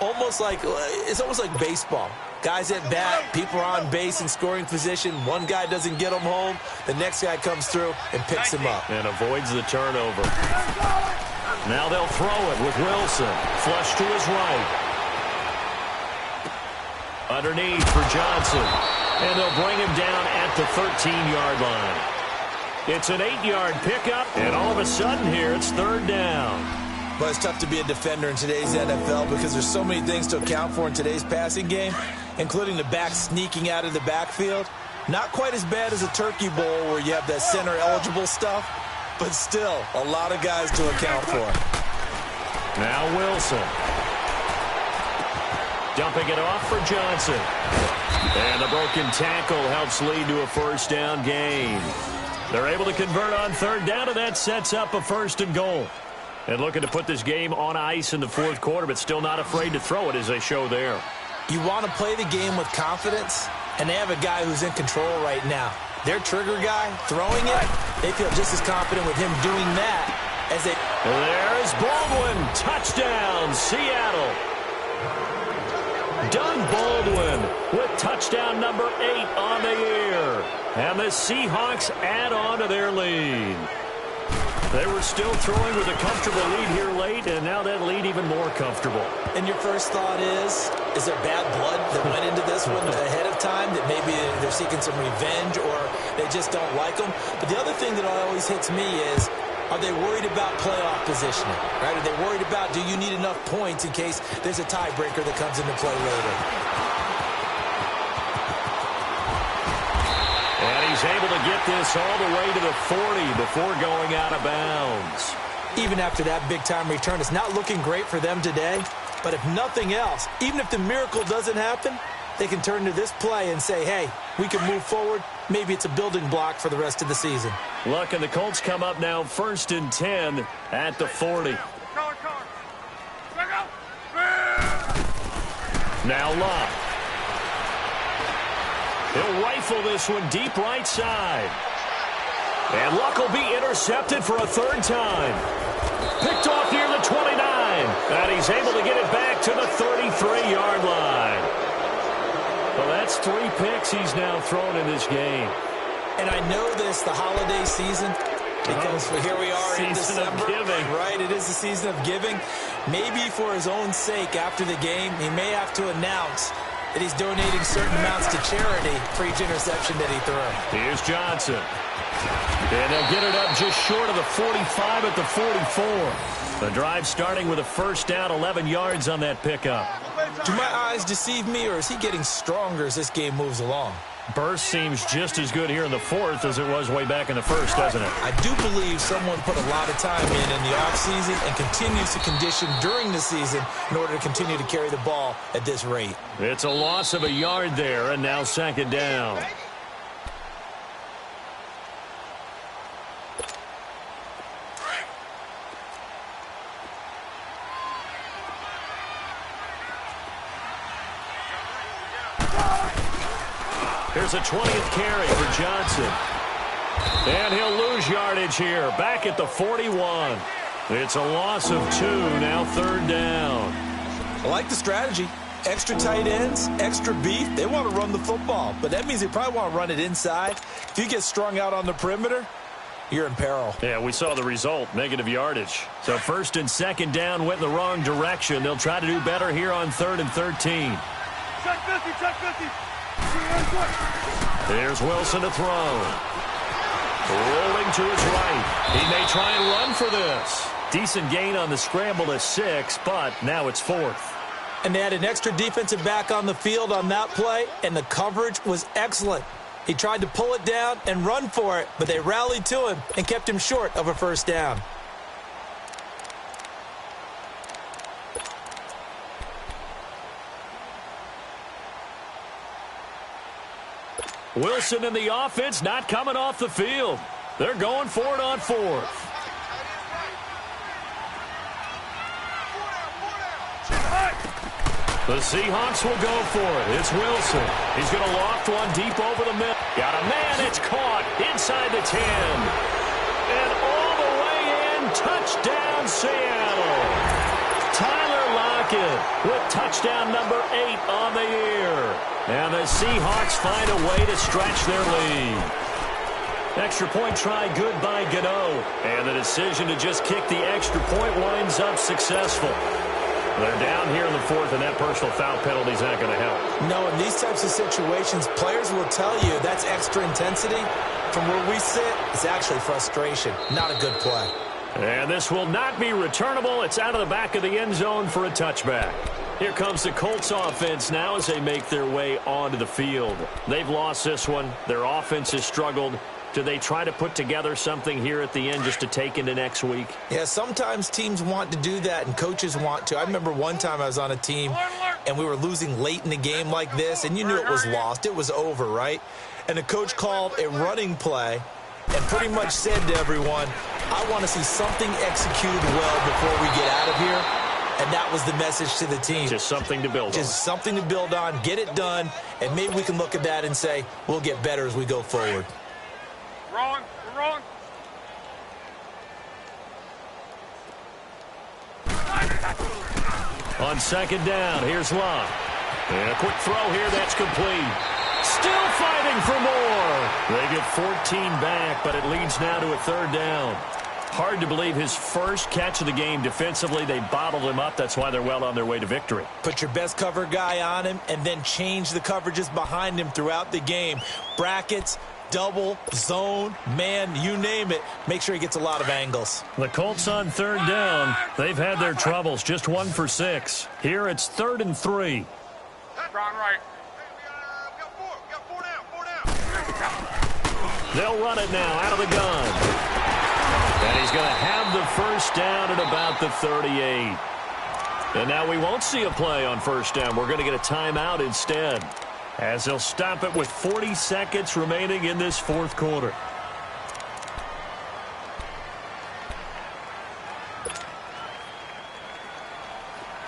[SPEAKER 3] It's almost like baseball. Guys at bat, people are on base in scoring position. One guy doesn't get him home. The next guy comes through and picks him up.
[SPEAKER 2] And avoids the turnover. Now they'll throw it with Wilson. Flush to his right. Underneath for Johnson. And they'll bring him down at the 13-yard line. It's an 8-yard pickup. And all of a sudden here, it's 3rd down.
[SPEAKER 3] But it's tough to be a defender in today's NFL because there's so many things to account for in today's passing game, including the back sneaking out of the backfield. Not quite as bad as a turkey bowl where you have that center-eligible stuff, but still a lot of guys to account for.
[SPEAKER 2] Now Wilson. Dumping it off for Johnson. And the broken tackle helps lead to a first down gain. They're able to convert on 3rd down, and that sets up a 1st and goal. And looking to put this game on ice in the 4th quarter, but still not afraid to throw it as they show there.
[SPEAKER 3] You want to play the game with confidence, and they have a guy who's in control right now. Their trigger guy throwing it, they feel just as confident with him doing that as they...
[SPEAKER 2] There's Baldwin. Touchdown, Seattle. Doug Baldwin with touchdown number 8 on the year. And the Seahawks add on to their lead. They were still throwing with a comfortable lead here late, and now that lead even more comfortable.
[SPEAKER 3] And your first thought is there bad blood that went into this one ahead of time, that maybe they're seeking some revenge or they just don't like them? But the other thing that always hits me is, are they worried about playoff positioning? Right? Are they worried about, do you need enough points in case there's a tiebreaker that comes into play later?
[SPEAKER 2] And he's able to get this all the way to the 40 before going out of bounds.
[SPEAKER 3] Even after that big-time return, it's not looking great for them today. But if nothing else, even if the miracle doesn't happen, they can turn to this play and say, hey, we can move forward. Maybe it's a building block for the rest of the season.
[SPEAKER 2] Luck and the Colts come up now 1st and 10 at the 40. Now Luck. rifle this one deep right side. And Luck will be intercepted for a third time. Picked off near the 29. And he's able to get it back to the 33-yard line. Well, that's 3 picks he's now thrown in this game.
[SPEAKER 3] And I know this, the holiday season, because here we are in December.
[SPEAKER 2] Season of giving.
[SPEAKER 3] Right, it is the season of giving. Maybe for his own sake after the game, he may have to announce that he's donating certain amounts to charity for each interception that he threw.
[SPEAKER 2] Here's Johnson. And they'll get it up just short of the 45 at the 44. The drive starting with a first down, 11 yards on that pickup.
[SPEAKER 3] Do my eyes deceive me, or is he getting stronger as this game moves along?
[SPEAKER 2] Burst seems just as good here in the fourth as it was way back in the first, doesn't it?
[SPEAKER 3] I do believe someone put a lot of time in the offseason and continues to condition during the season in order to continue to carry the ball at this rate.
[SPEAKER 2] It's a loss of a yard there, and now second down. Here's a 20th carry for Johnson. And he'll lose yardage here. Back at the 41. It's a loss of 2, now third down.
[SPEAKER 3] I like the strategy. Extra tight ends, extra beef. They want to run the football, but that means they probably want to run it inside. If you get strung out on the perimeter, you're in peril.
[SPEAKER 2] Yeah, we saw the result, negative yardage. So first and second down went in the wrong direction. They'll try to do better here on 3rd and 13.
[SPEAKER 4] Check 50, check 50.
[SPEAKER 2] There's Wilson to throw. Rolling to his right. He may try and run for this. Decent gain on the scramble to 6, but now it's 4th.
[SPEAKER 3] And they had an extra defensive back on the field on that play, and the coverage was excellent. He tried to pull it down and run for it, but they rallied to him and kept him short of a first down.
[SPEAKER 2] Wilson and the offense not coming off the field. They're going for it on 4th. The Seahawks will go for it. It's Wilson. He's going to loft one deep over the middle. Got a man. It's caught inside the 10. And all the way in. Touchdown, Seattle. Tyler Lockett with touchdown number 8 on the year. And the Seahawks find a way to stretch their lead. Extra point try good by Gano. And the decision to just kick the extra point winds up successful. They're down here in the 4th, and that personal foul penalty is not going to help.
[SPEAKER 3] No, in these types of situations, players will tell you that's extra intensity. From where we sit, it's actually frustration. Not a good play.
[SPEAKER 2] And this will not be returnable. It's out of the back of the end zone for a touchback. Here comes the Colts offense now as they make their way onto the field. They've lost this one. Their offense has struggled. Do they try to put together something here at the end just to take into next week?
[SPEAKER 3] Yeah, sometimes teams want to do that and coaches want to. I remember one time I was on a team and we were losing late in the game like this, and you knew it was lost. It was over, right? And the coach called a running play and pretty much said to everyone, I want to see something executed well before we get out of here. And that was the message to the team.
[SPEAKER 2] Just something to build on.
[SPEAKER 3] Just something to build on, get it done, and maybe we can look at that and say, we'll get better as we go forward.
[SPEAKER 4] Wrong, we're wrong.
[SPEAKER 2] On second down, here's Locke. And a quick throw here, that's complete. Still fighting for more. They get 14 back, but it leads now to a 3rd down. Hard to believe his first catch of the game defensively. They bottled him up. That's why they're well on their way to victory.
[SPEAKER 3] Put your best cover guy on him and then change the coverages behind him throughout the game. Brackets, double, zone, man, you name it. Make sure he gets a lot of angles.
[SPEAKER 2] The Colts on 3rd down. They've had their troubles. Just 1 for 6. Here it's 3rd and 3.
[SPEAKER 4] Strong right.
[SPEAKER 2] They'll run it now out of the gun. And he's going to have the first down at about the 38. And now we won't see a play on first down. We're going to get a timeout instead, as they'll stop it with 40 seconds remaining in this 4th quarter.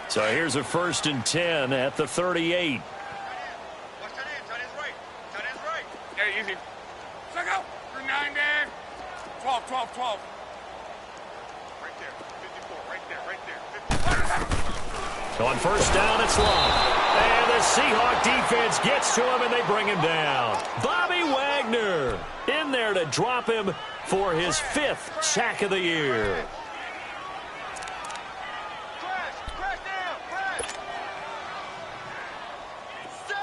[SPEAKER 2] So here's a 1st and 10 at the 38.
[SPEAKER 4] 12. Right there, 54, right there.
[SPEAKER 2] So on first down, it's long. And the Seahawk defense gets to him, and they bring him down. Bobby Wagner in there to drop him for his 5th sack of the year.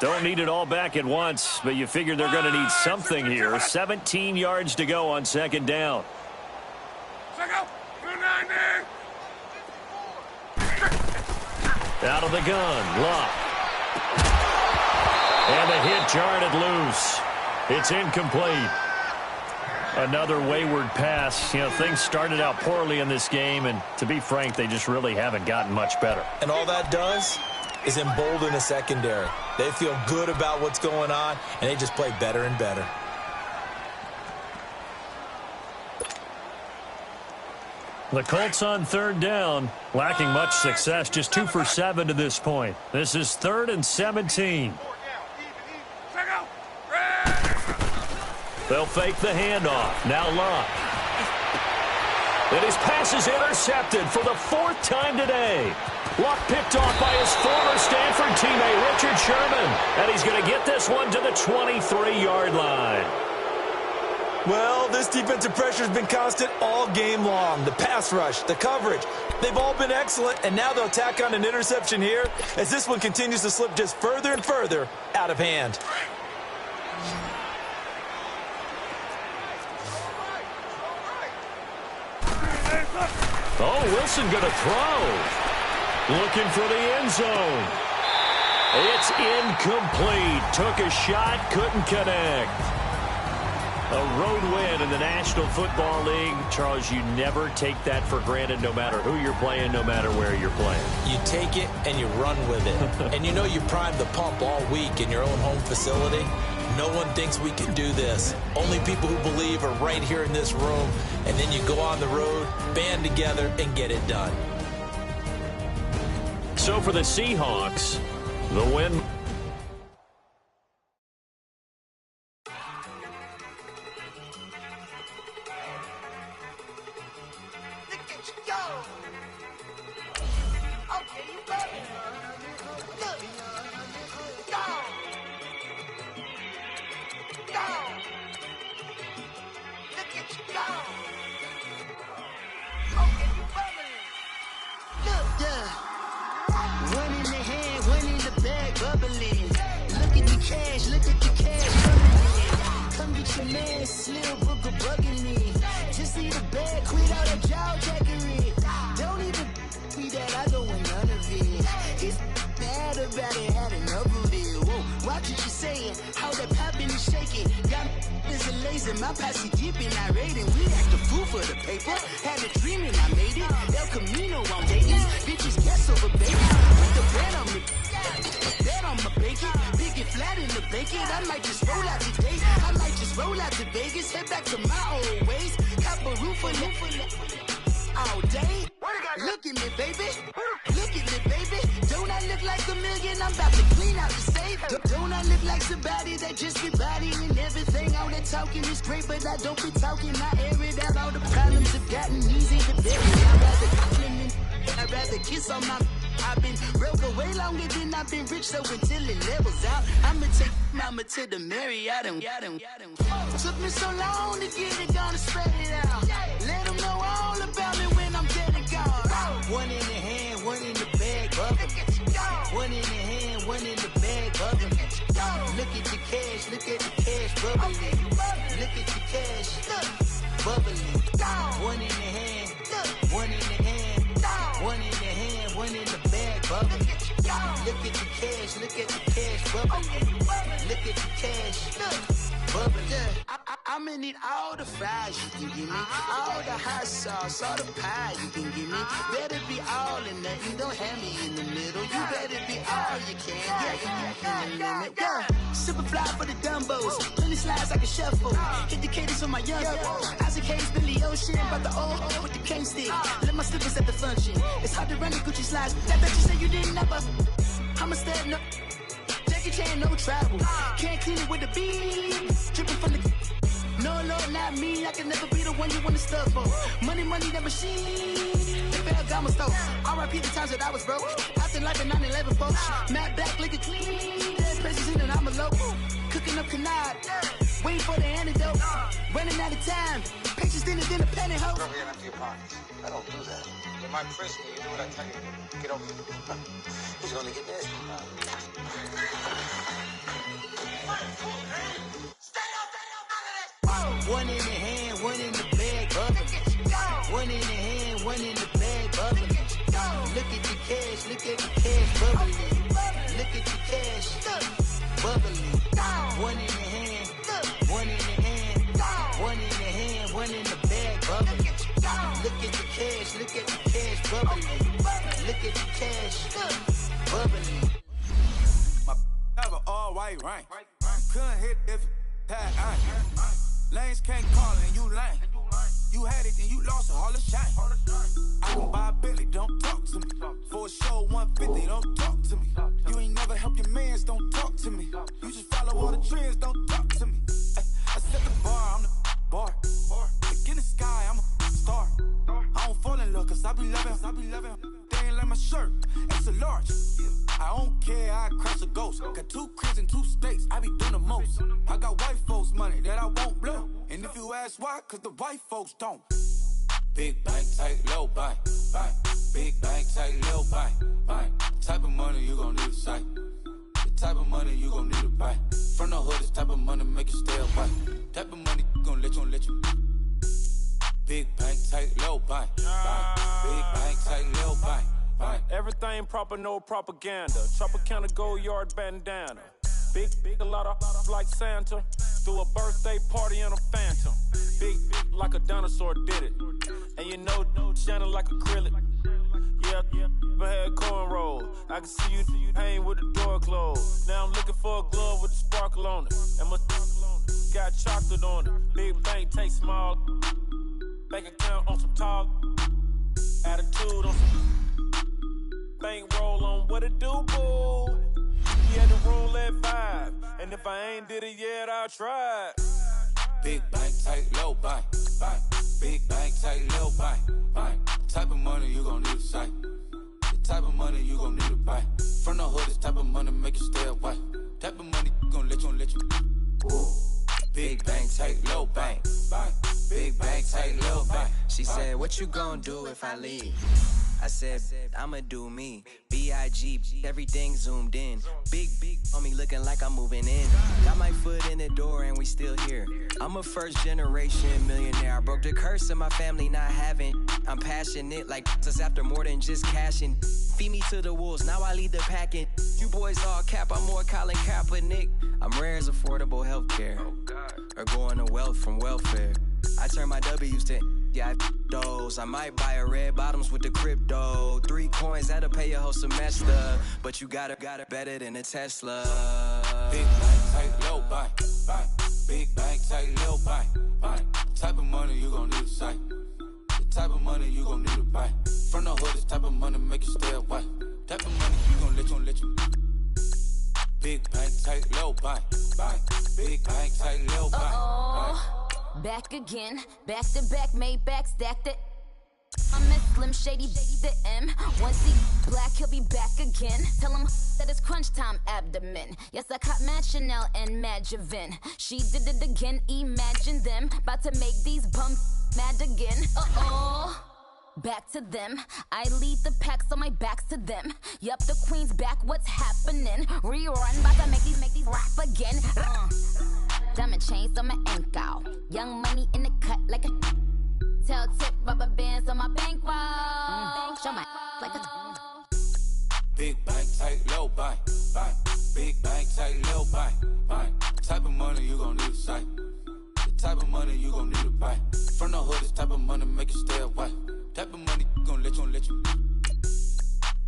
[SPEAKER 2] Don't need it all back at once, but you figure they're going to need something here. 17 yards to go on second down. Out of the gun, Luck. And the hit jarred it loose. It's incomplete. Another wayward pass. You know, things started out poorly in this game, and to be frank, they just really haven't gotten much better.
[SPEAKER 3] And all that does is embolden the secondary. They feel good about what's going on, and they just play better and better.
[SPEAKER 2] The Colts on third down, lacking much success, just 2 for 7 to this point. This is 3rd and 17. They'll fake the handoff. Now Luck. And his pass is intercepted for the 4th time today. Luck picked off by his former Stanford teammate, Richard Sherman. And he's going to get this one to the 23-yard line.
[SPEAKER 3] Well, this defensive pressure has been constant all game long. The pass rush, the coverage, they've all been excellent, and now they'll tack on an interception here as this one continues to slip just further and further out of hand.
[SPEAKER 2] Oh, Wilson going to throw. Looking for the end zone. It's incomplete. Took a shot, couldn't connect. A road win in the National Football League. Charles, you never take that for granted no matter who you're playing, no matter where you're playing.
[SPEAKER 3] You take it and you run with it. And you know you primed the pump all week in your own home facility. No one thinks we can do this. Only people who believe are right here in this room. And then you go on the road, band together, and get it done.
[SPEAKER 2] So for the Seahawks, the win.
[SPEAKER 5] My passy deep and I raiding. We act a fool for the paper. Had a dream and I made it. El Camino on Vegas. Bitches guess over baby. Put the bread on me. Bet on my bacon. Big it flat in the bacon. I might just roll out today. I might just roll out to Vegas. Head back to my old ways. Cop a roof for all day. Look at me, baby. Look at me, baby. Don't I look like a million? I'm about to clean out the safe. Don't I look like somebody that just be bodying everything? All that talking is great, but I don't be talking. I air it out. All the problems have gotten easy to bury. I'd rather kiss on my. I've been broke way longer than I've been rich, so until it levels out, I'ma take mama to the Marriott and took me so long to get it, gonna spread it out. Let them know all about me when I'm dead and gone. One in the hand, one in the bag, bubble. One in the hand, one in the bag, bubble. Look at the cash, bubbling. Look at the cash, bubbling. One in the hand, one in the hand, one in the hand, one in the bag, bubbling. Look at the cash, bubbling. Look at the cash, bubbling. I'ma need all the fries you can give me, all the hot sauce, all the pie you can give me. Better be all or nothing, don't have me in the middle. You better be all you can, yeah. Super fly for the Dumbos, plenty slides like a shuffle. Hit the cadence for my young Isaac Hayes, Billy Ocean, about the old with the cane stick. Let my slippers at the function. It's hard to run the Gucci slides. That bet you say you didn't never. I'ma stand up. Jackie Chan, no travel. Can't clean it with the beat. Dripping from the No, Lord, not me. I can never be the one you want to stuff for. Money, that machine. The fair got my stove. R.I.P. the times that I was broke. Acting like a 9/11 folks. Matt back, lick it clean. Dead presses in and I'm a local. Cooking up canard. Waiting for the antidote. Running out of time. Patience thinner than a penny hoe.
[SPEAKER 6] Never get empty your pockets. I don't do that. You might press me. You do what I tell you. Get over it. Who's gonna get this?
[SPEAKER 5] One in the hand, one in the bag, bubbling. One in the hand, one in the bag, bubbling. Look at the cash, bubbling. Look at the cash, bubbling. One in the hand, one in the hand, one in the hand, one in the bag, bubbling. Look at the cash, bubbling. Look at the cash, bubbling.
[SPEAKER 7] My have an all-white rank. Couldn't hit if it had iron. Lanes can't call and you lame. You had it and you lost it, all the shame. I can buy a Billy, don't talk to me. For a show 150, don't talk to me. You ain't never help your mans, don't talk to me. You just follow all the trends, don't talk to me. I set the bar, I'm the bar. Like in the sky, I'm a star. I don't fall in love cause I be loving. They ain't like my shirt, extra large. I don't care, I crash a ghost. Got 2 cribs in 2 states, I be doing the most. I got white folks money that I won't blow. And if you ask why, cause the white folks don't. Big bank, tight, low bank, bank. Big bank, tight, low bank, bank. Type of money you gon' need to sight. The type of money you gon' need to buy. From the hood, this type of money make you stay away. Type of money gon' let you. Big bank, tight, low bank, bank. Big bank, tight, low bank.
[SPEAKER 8] Everything proper, no propaganda. Tropicana gold yard bandana. Big, a lot of like Santa. Threw a birthday party in a phantom. Big, like a dinosaur did it. And you know, shining like acrylic. Yeah, I had cornrow. I can see you hang with the door closed. Now I'm looking for a glove with a sparkle on it. And my got chocolate on it. Big bank, take small. Bank account on some talk. Attitude on some. Bankroll on what it do, boo. He had the roulette vibe, and if I ain't did it yet, I'll try.
[SPEAKER 7] Big bank, tight, low bank, bank. Big bank, tight, low bank, bank. Type of money you gon' need to sight. The type of money you gon' need to buy. From the hood, this type of money make you stay away. Type of money gon' let you. Big bank, tight, low bank, bank. Big bank, tight, low bank.
[SPEAKER 9] She said, what you gon' do if I leave? I said, I'ma do me. B.I.G. Everything zoomed in. Big on me looking like I'm moving in. Got my foot in the door and we still here. I'm a first generation millionaire. I broke the curse of my family not having. I'm passionate like us after more than just cashing. Feed me to the wolves, now I lead the packing. You boys all cap, I'm more Colin Kaepernick. I'm rare as affordable healthcare. Or going to wealth from welfare. I turn my W's to those. I might buy a red bottoms with the crypto. 3 coins, that'll pay your whole semester. But you got it better than a Tesla.
[SPEAKER 7] Big bank, tight, low bank, bank. Big bank, tight, low bank, bank. Type of money you gon' need to sight. The type of money you gon' need to buy. From the hood, this type of money make you stay away. Type of money you gon' let you. Big bank, tight, low bank, bank. Big bank, tight, low bank, bank.
[SPEAKER 10] Back again, back to back, made back, stacked it. I'm a Slim Shady, the M. Once he black, he'll be back again. Tell him that it's crunch time abdomen. Yes, I caught Mad Chanel and Mad Javin. She did it again, imagine them. About to make these bums mad again. Back to them. I lead the pack, so my back's to them. Yup, the queen's back, what's happening? Rerun, about to make these rap again. Diamond chains on my ankle. Young money in the cut like a tail tip, rubber bands on my bankroll. Show my like a
[SPEAKER 7] Big bank, tight, low bank, bank. Big bank, tight, low bank, bank. Type of money you gon' need to sight. The type of money you gon' need to buy. From the hood, this type of money make you stay away. Type of money gon' let you.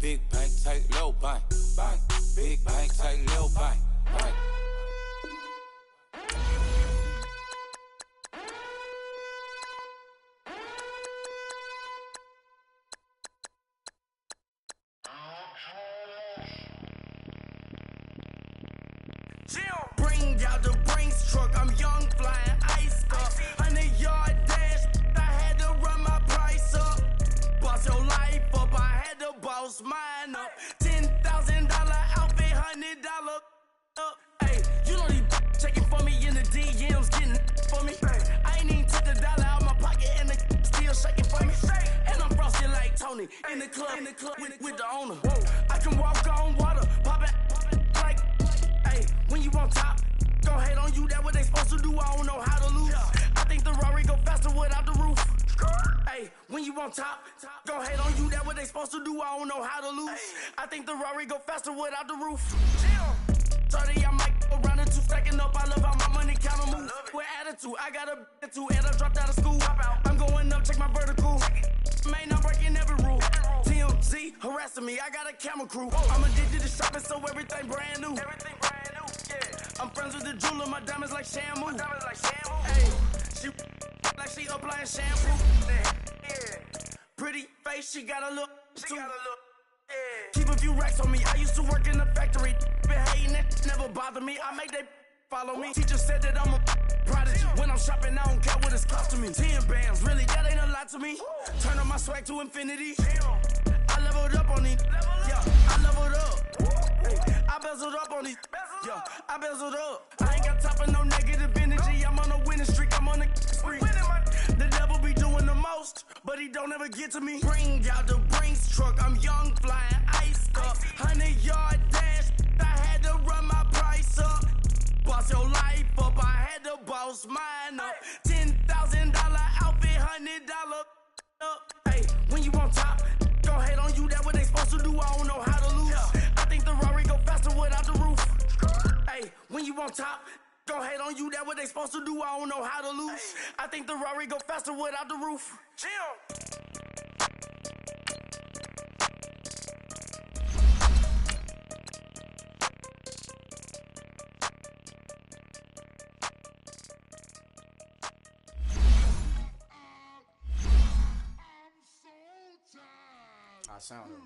[SPEAKER 7] Big bank, tight, low bank, bank. Big bank, tight, low bank, bank.
[SPEAKER 5] Bring out the Brinks truck, I'm young flying ice car. mine up. $10,000 outfit, $100 up. Hey, you know these checking for me in the DMs, getting for me. I ain't even took the dollar out my pocket and the still shaking for me. And I'm frosty like Tony in the club with the owner. I can walk on water, pop it like, hey, when you on top, gon' hate on you, that what they supposed to do, I don't know how to lose. I think the Rari go faster without the roof. Hey, when you on top, gon' hate on you, that what they supposed to do, I don't know how to lose. I think the Rari go faster without the roof. Sorry, I might go around the two stacking up. I love how my money counter moves. With attitude, I got a attitude, and I dropped out of school. I'm going up, check my vertical. Man, I'm breaking every rule. TMZ harassing me, I got a camera crew. I'm addicted to shopping, so everything brand new. I'm friends with the jeweler, my diamonds like Shamu. Hey, she like she applying shampoo. Pretty face, she got a look. Keep a few racks on me. I used to work in the factory. Been hating it, never bother me. I make they follow me. Teacher said that I'm a prodigy. When I'm shopping, I don't care what it's costing me. 10 bands, really, that ain't a lot to me. Turn on my swag to infinity. I leveled up on these. Yeah, I leveled up. I bezeled up on these. Yeah, I bezeled up. I ain't got time for no negative energy. I'm on a winning streak. I'm on a spree. The devil be doing the most, but he don't ever get to me. Bring out the Brinks truck. I'm young, flying, iced up. 100-yard dash. I had to run my price up. Boss your life up. I had to boss mine up. $10,000 outfit, $100 up. Hey, when you on top, don't hate on you. That what they supposed to do. I don't know how to lose. I think the Rari go faster without the roof. Hey, when you on top, don't hate on you. That what they supposed to do. I don't know how to lose. I think the Rari go faster without the roof. Chill.
[SPEAKER 11] I sound him.